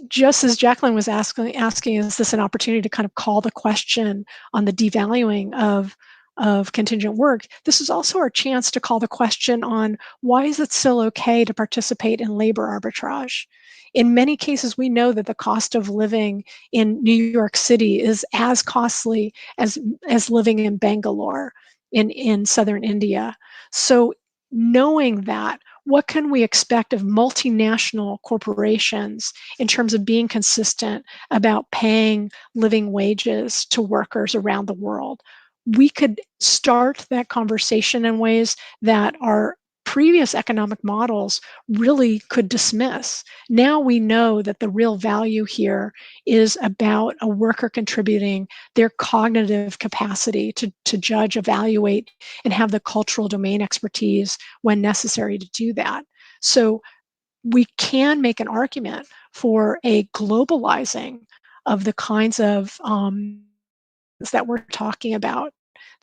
just as Jacqueline was asking, is this an opportunity to kind of call the question on the devaluing of contingent work? This is also our chance to call the question on why is it still okay to participate in labor arbitrage? In many cases, we know that the cost of living in New York City is as costly as living in Bangalore in southern India. So knowing that, what can we expect of multinational corporations in terms of being consistent about paying living wages to workers around the world? We could start that conversation in ways that our previous economic models really could dismiss. Now we know that the real value here is about a worker contributing their cognitive capacity to judge, evaluate, and have the cultural domain expertise when necessary to do that. So we can make an argument for a globalizing of the kinds of that we're talking about,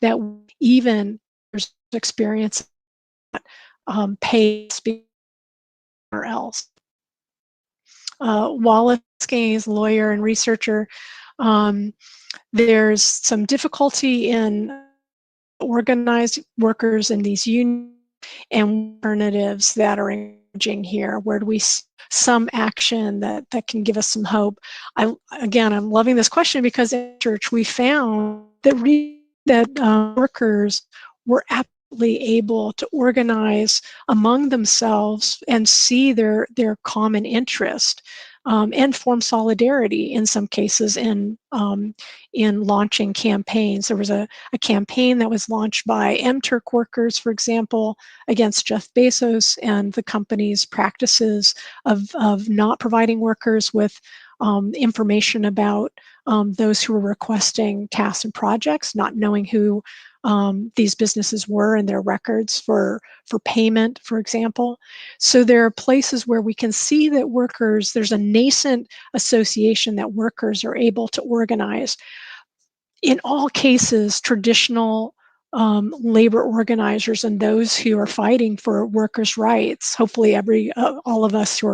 that even there's experience pay somewhere else. Wallace Gaines, lawyer and researcher, there's some difficulty in organized workers in these unions and alternatives that are emerging here. Where do we see some action that can give us some hope? I'm loving this question because in research we found that workers were able to organize among themselves and see their common interest and form solidarity in some cases in launching campaigns. There was a campaign that was launched by MTurk workers, for example, against Jeff Bezos and the company's practices of not providing workers with information about those who were requesting tasks and projects, not knowing who these businesses were and their records for payment, for example. So there are places where we can see that workers, there's a nascent association that workers are able to organize. In all cases, traditional labor organizers and those who are fighting for workers' rights, hopefully all of us who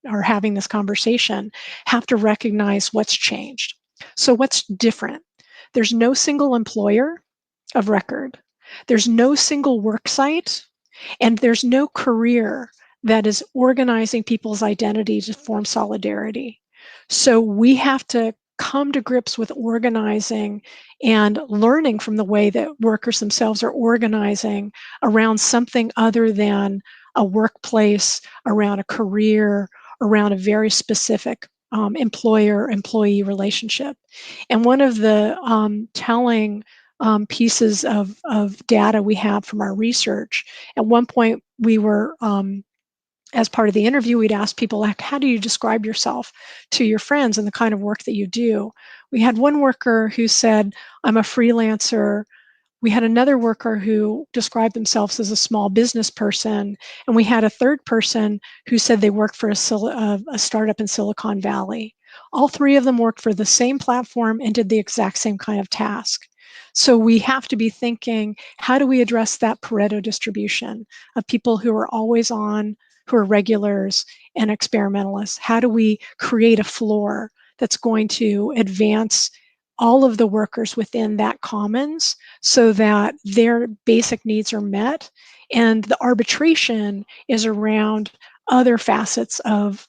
are having this conversation, have to recognize what's changed. So what's different? There's no single employer of record. There's no single work site, and there's no career that is organizing people's identity to form solidarity. So we have to come to grips with organizing and learning from the way that workers themselves are organizing around something other than a workplace, around a career, around a very specific employer-employee relationship. And one of the telling pieces of data we have from our research. At one point, we were as part of the interview, we'd ask people, like, how do you describe yourself to your friends and the kind of work that you do? We had one worker who said, I'm a freelancer. We had another worker who described themselves as a small business person. And we had a third person who said they worked for a startup in Silicon Valley. All three of them worked for the same platform and did the exact same kind of task. So we have to be thinking, how do we address that Pareto distribution of people who are always on, who are regulars and experimentalists? How do we create a floor that's going to advance all of the workers within that commons so that their basic needs are met? And the arbitration is around other facets of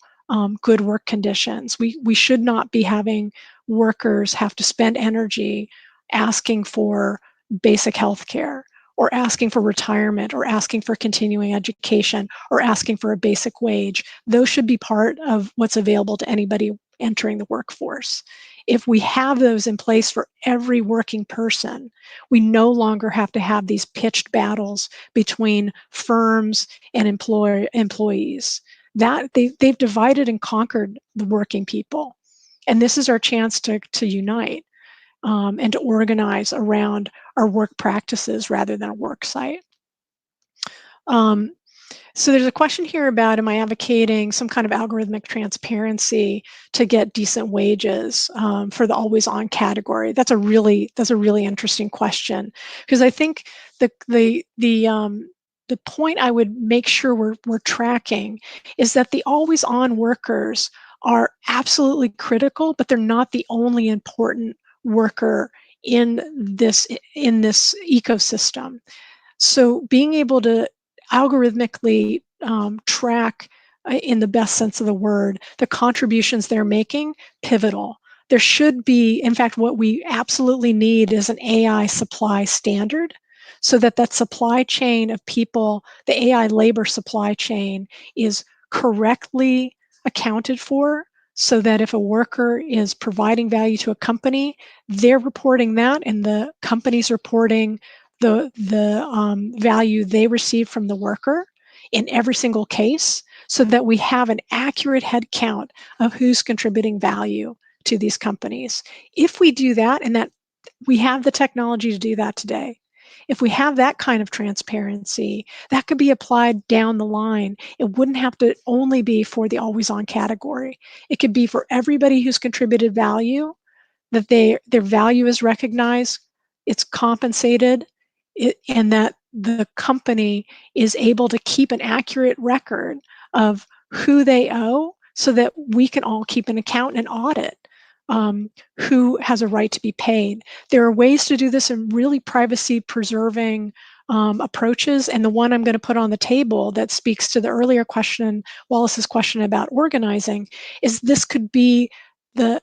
good work conditions. We should not be having workers have to spend energy asking for basic health care, or asking for retirement, or asking for continuing education, or asking for a basic wage. Those should be part of what's available to anybody entering the workforce. If we have those in place for every working person, we no longer have to have these pitched battles between firms and employees. That they've divided and conquered the working people. And this is our chance to unite. And to organize around our work practices rather than a work site. So there's a question here about, am I advocating some kind of algorithmic transparency to get decent wages for the always on category? That's a really interesting question, because I think the point I would make sure we're tracking is that the always on workers are absolutely critical, but they're not the only important worker in this ecosystem. So being able to algorithmically track, in the best sense of the word, the contributions they're making, pivotal. There should be, in fact, what we absolutely need is an AI supply standard, so that supply chain of people, the AI labor supply chain, is correctly accounted for, so that if a worker is providing value to a company, they're reporting that, and the company's reporting the value they receive from the worker in every single case, so that we have an accurate head count of who's contributing value to these companies. If we do that, and that we have the technology to do that today, if we have that kind of transparency, that could be applied down the line. It wouldn't have to only be for the always on category. It could be for everybody who's contributed value, that their value is recognized, it's compensated, and that the company is able to keep an accurate record of who they owe, so that we can all keep an account and audit who has a right to be paid. There are ways to do this in really privacy-preserving approaches, and the one I'm going to put on the table that speaks to the earlier question, Wallace's question about organizing, is this could be the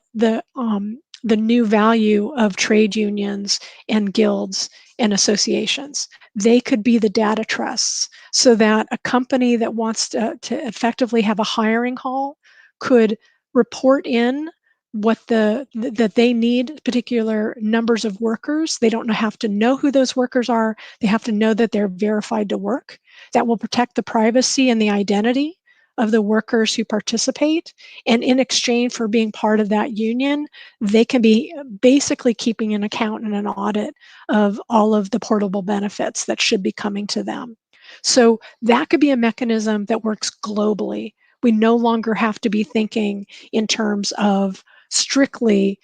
new value of trade unions and guilds and associations. They could be the data trusts, so that a company that wants to effectively have a hiring hall could report in what that they need particular numbers of workers. They don't have to know who those workers are. They have to know that they're verified to work. That will protect the privacy and the identity of the workers who participate. And in exchange for being part of that union, they can be basically keeping an account and an audit of all of the portable benefits that should be coming to them. So that could be a mechanism that works globally. We no longer have to be thinking in terms of strictly,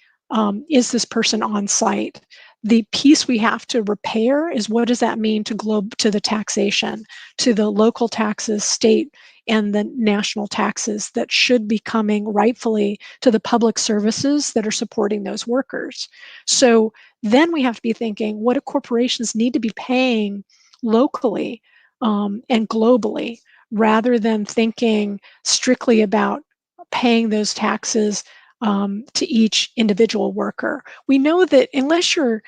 is this person on site? The piece we have to repair is, what does that mean to the taxation, to the local taxes, state, and the national taxes that should be coming rightfully to the public services that are supporting those workers. So then we have to be thinking, what do corporations need to be paying locally and globally, rather than thinking strictly about paying those taxes to each individual worker. We know that unless you're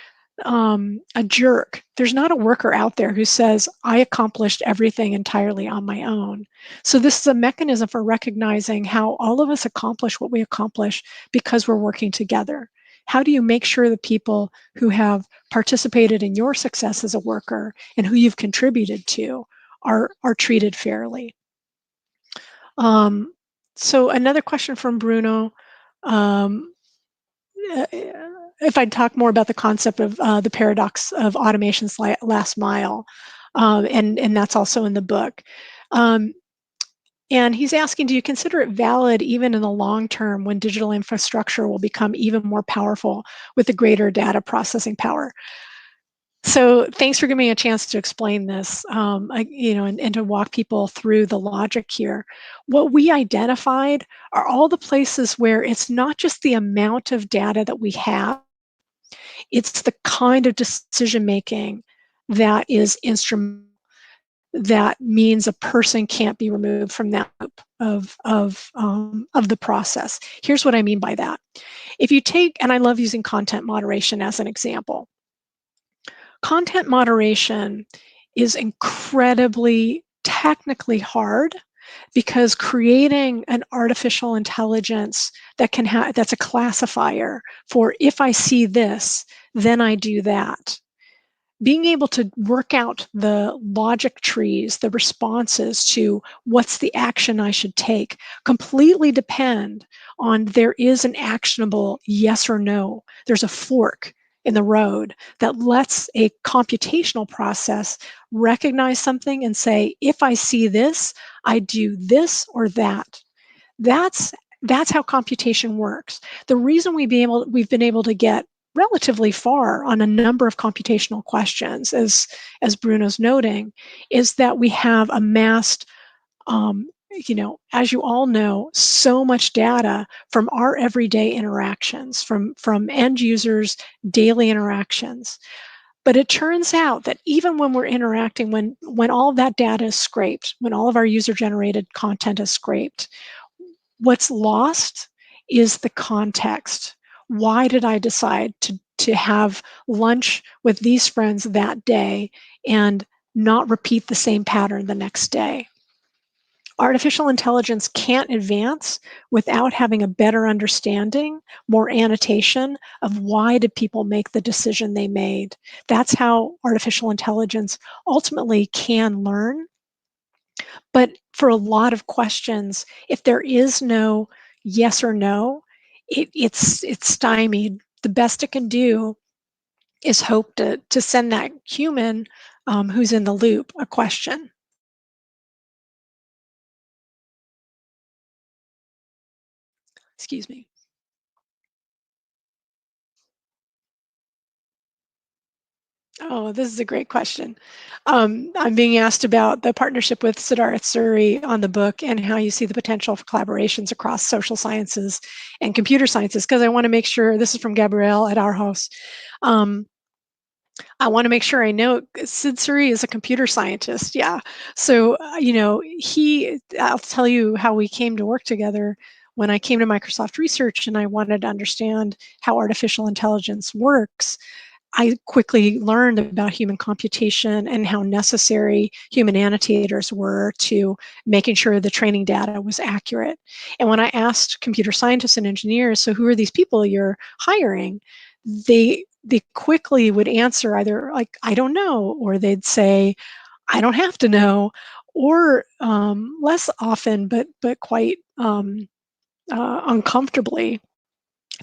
a jerk, there's not a worker out there who says, I accomplished everything entirely on my own. So this is a mechanism for recognizing how all of us accomplish what we accomplish because we're working together. How do you make sure the people who have participated in your success as a worker and who you've contributed to are treated fairly? So another question from Bruno. If I'd talk more about the concept of the paradox of automation's last mile, and that's also in the book. And he's asking, do you consider it valid even in the long term when digital infrastructure will become even more powerful with the greater data processing power? So thanks for giving me a chance to explain this, and to walk people through the logic here. What we identified are all the places where it's not just the amount of data that we have, it's the kind of decision making that is instrumental. That means a person can't be removed from that loop of the process. Here's what I mean by that. If you take, and I love using content moderation as an example. Content moderation is incredibly technically hard because creating an artificial intelligence that that's a classifier for if I see this, then I do that. Being able to work out the logic trees, the responses to what's the action I should take, completely depend on there is an actionable yes or no. There's a fork in the road that lets a computational process recognize something and say, if I see this, I do this or that. That's how computation works. The reason we've been able to get relatively far on a number of computational questions, as Bruno's noting, is that we have amassed, as you all know, so much data from our everyday interactions, from end users' daily interactions. But it turns out that even when we're interacting, when all of that data is scraped, when all of our user-generated content is scraped, what's lost is the context. Why did I decide to have lunch with these friends that day and not repeat the same pattern the next day? Artificial intelligence can't advance without having a better understanding, more annotation of why did people make the decision they made. That's how artificial intelligence ultimately can learn. But for a lot of questions, if there is no yes or no, it's stymied. The best it can do is hope to send that human who's in the loop a question. Excuse me. Oh, this is a great question. I'm being asked about the partnership with Siddharth Suri on the book and how you see the potential for collaborations across social sciences and computer sciences, because I want to make sure, this is from Gabrielle at our house. I want to make sure I know Sid Suri is a computer scientist. Yeah. So, I'll tell you how we came to work together. When I came to Microsoft Research and I wanted to understand how artificial intelligence works, I quickly learned about human computation and how necessary human annotators were to making sure the training data was accurate. And when I asked computer scientists and engineers, so who are these people you're hiring? They quickly would answer either like, I don't know, or they'd say, I don't have to know, or less often, but quite uncomfortably,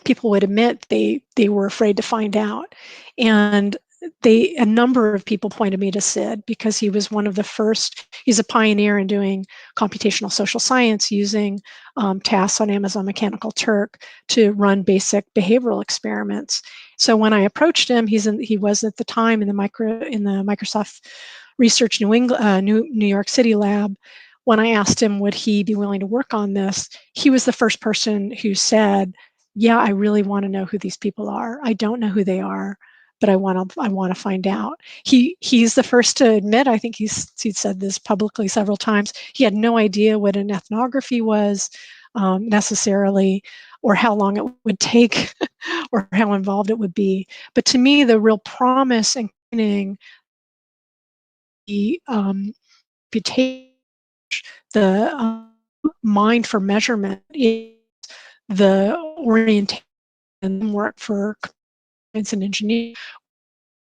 people would admit they were afraid to find out. And a number of people pointed me to Sid because he was one of the first. He's a pioneer in doing computational social science using tasks on Amazon Mechanical Turk to run basic behavioral experiments. So when I approached him, he was at the time in the Microsoft Research New York City lab. When I asked him would he be willing to work on this, he was the first person who said, yeah, I really want to know who these people are. I don't know who they are, but I want to find out. He's the first to admit, I think he's said this publicly several times, he had no idea what an ethnography was necessarily, or how long it would take, or how involved it would be. But to me, the real promise in training the mind for measurement is the orientation and work for science and engineering,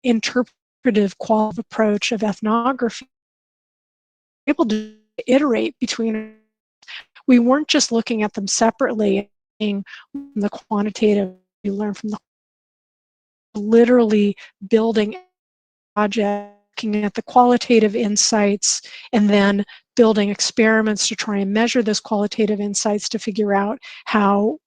interpretive qualitative approach of ethnography, able to iterate between we weren't just looking at them separately, the quantitative, we learn from the literally building project, looking at the qualitative insights, and then building experiments to try and measure those qualitative insights to figure out how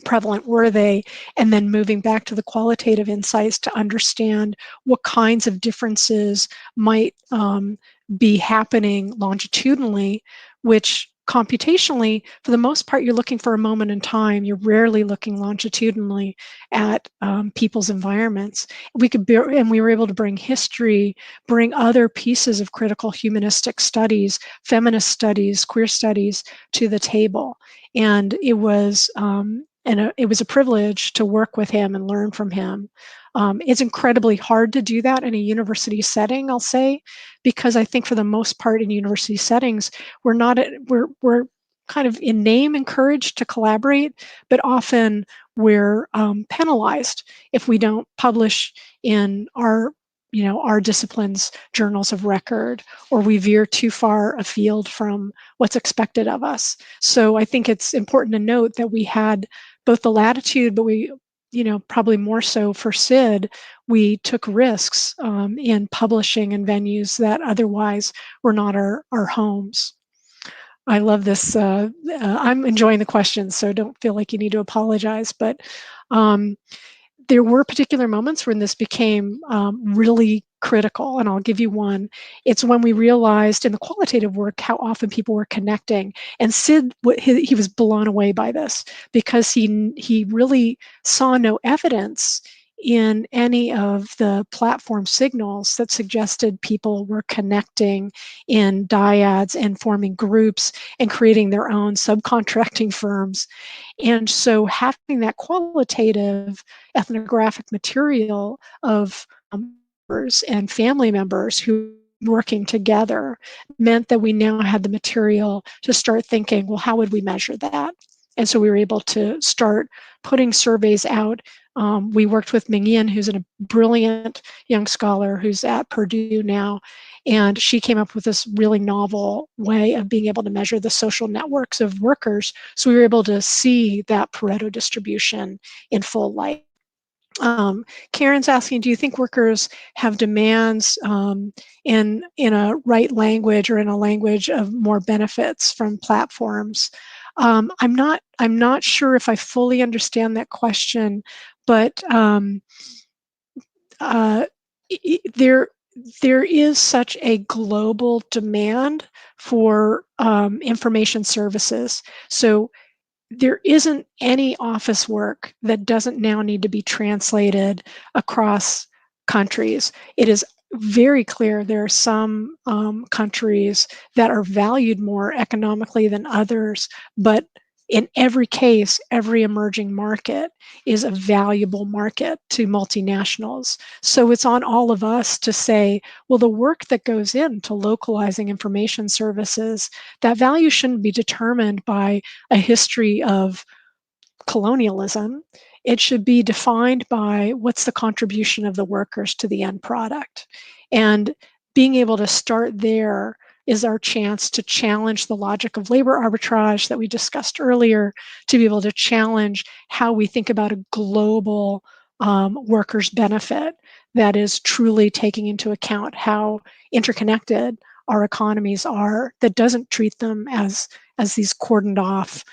prevalent were they, and then moving back to the qualitative insights to understand what kinds of differences might be happening longitudinally, which computationally, for the most part, you're looking for a moment in time. You're rarely looking longitudinally at people's environments. We were able to bring history, bring other pieces of critical humanistic studies, feminist studies, queer studies to the table, and it was it was a privilege to work with him and learn from him. It's incredibly hard to do that in a university setting, I'll say, because I think for the most part in university settings, we're kind of in name encouraged to collaborate, but often we're penalized if we don't publish in our discipline's journals of record, or we veer too far afield from what's expected of us. So I think it's important to note that we had both the latitude, but we, probably more so for SID, we took risks in publishing in venues that otherwise were not our homes. I love this. I'm enjoying the questions, so don't feel like you need to apologize, but there were particular moments when this became really critical, and I'll give you one. It's when we realized in the qualitative work how often people were connecting, and Sid, he was blown away by this because he really saw no evidence in any of the platform signals that suggested people were connecting in dyads and forming groups and creating their own subcontracting firms. And so having that qualitative ethnographic material of members and family members who were working together meant that we now had the material to start thinking, well, how would we measure that? And so we were able to start putting surveys out. We worked with Ming-Yin, who's a brilliant young scholar who's at Purdue now, and she came up with this really novel way of being able to measure the social networks of workers. So we were able to see that Pareto distribution in full light. Karen's asking, do you think workers have demands in a right language or in a language of more benefits from platforms? I'm not sure if I fully understand that question, but there is such a global demand for information services. So there isn't any office work that doesn't now need to be translated across countries. It is very clear there are some countries that are valued more economically than others, but in every case, every emerging market is a valuable market to multinationals. So it's on all of us to say, well, the work that goes into localizing information services, that value shouldn't be determined by a history of colonialism. It should be defined by what's the contribution of the workers to the end product. And being able to start there is our chance to challenge the logic of labor arbitrage that we discussed earlier, to be able to challenge how we think about a global workers' benefit that is truly taking into account how interconnected our economies are, that doesn't treat them as these cordoned off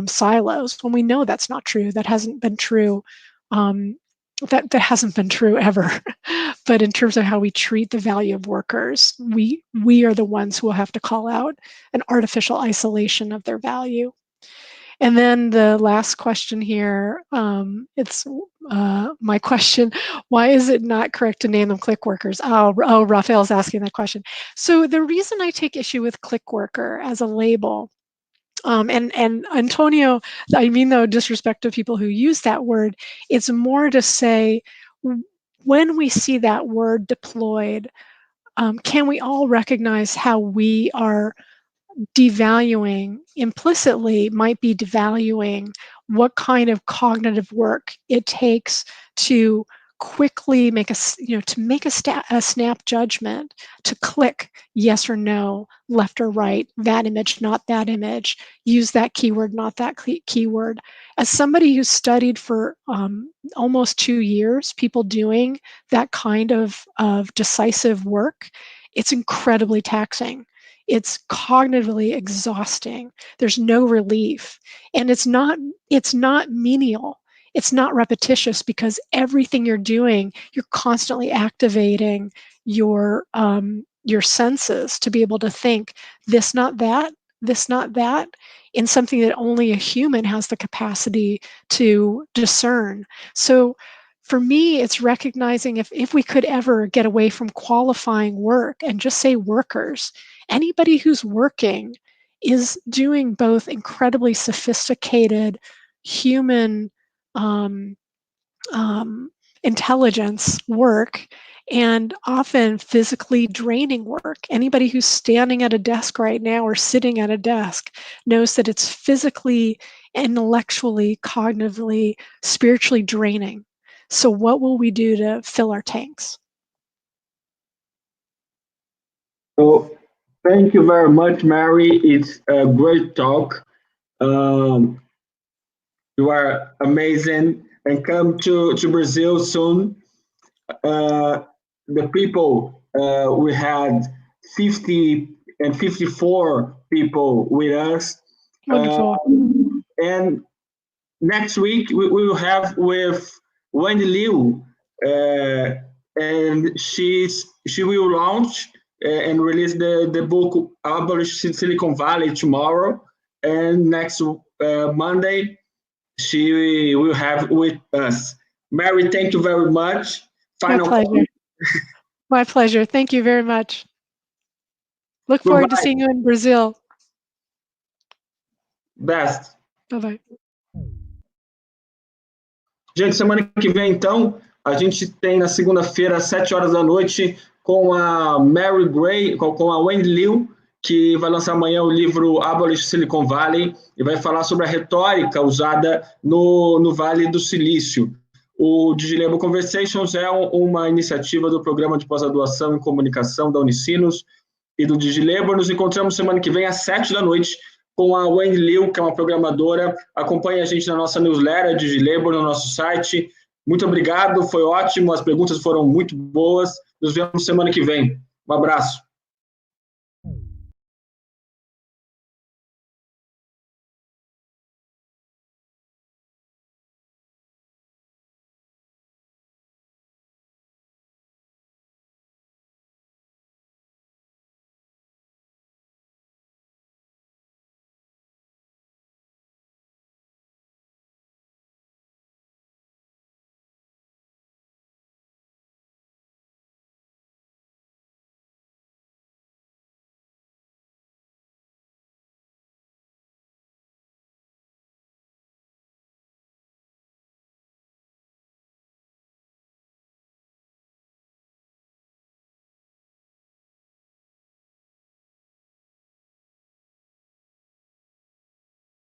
silos, when we know that's not true. That hasn't been true. That hasn't been true ever. But in terms of how we treat the value of workers, we are the ones who will have to call out an artificial isolation of their value. And then the last question here, it's my question, why is it not correct to name them click workers? Oh, Raphael's asking that question. So the reason I take issue with click worker as a label, and Antonio, I mean no disrespect to people who use that word, it's more to say, when we see that word deployed, can we all recognize how we are devaluing, implicitly might be devaluing what kind of cognitive work it takes to quickly make a snap judgment, to click yes or no, left or right, that image, not that image, use that keyword, not that keyword. As somebody who's studied for almost 2 years, people doing that kind of decisive work, it's incredibly taxing. It's cognitively exhausting. There's no relief. And it's not menial. It's not repetitious, because everything you're doing, you're constantly activating your senses to be able to think this, not that, in something that only a human has the capacity to discern. So for me, it's recognizing if we could ever get away from qualifying work and just say workers, anybody who's working is doing both incredibly sophisticated human intelligence work and often physically draining work. Anybody who's standing at a desk right now or sitting at a desk knows that it's physically, intellectually, cognitively, spiritually draining. So what will we do to fill our tanks? So thank you very much, Mary. It's a great talk. You are amazing, and come to Brazil soon. The people, we had 50 and 54 people with us. Wonderful. And next week we will have with Wendy Liu, and she will launch and release the book Abolish Silicon Valley tomorrow, and next Monday she will have with us. Mary, thank you very much. My pleasure. My pleasure. Thank you very much. Look forward to seeing you in Brazil. Best. Bye-bye. Gente, semana que vem, então, a gente tem na segunda-feira, às 7 horas da noite, com a Mary Gray, com a Wendy Liu, que vai lançar amanhã o livro Abolish Silicon Valley e vai falar sobre a retórica usada no Vale do Silício. O DigiLabour Conversations é uma iniciativa do Programa de Pós-Graduação em Comunicação da Unisinos e do DigiLabour. Nos encontramos semana que vem às 7 da noite com a Wendy Liu, que é uma programadora. Acompanhe a gente na nossa newsletter DigiLabour, no nosso site. Muito obrigado, foi ótimo, as perguntas foram muito boas. Nos vemos semana que vem. Um abraço.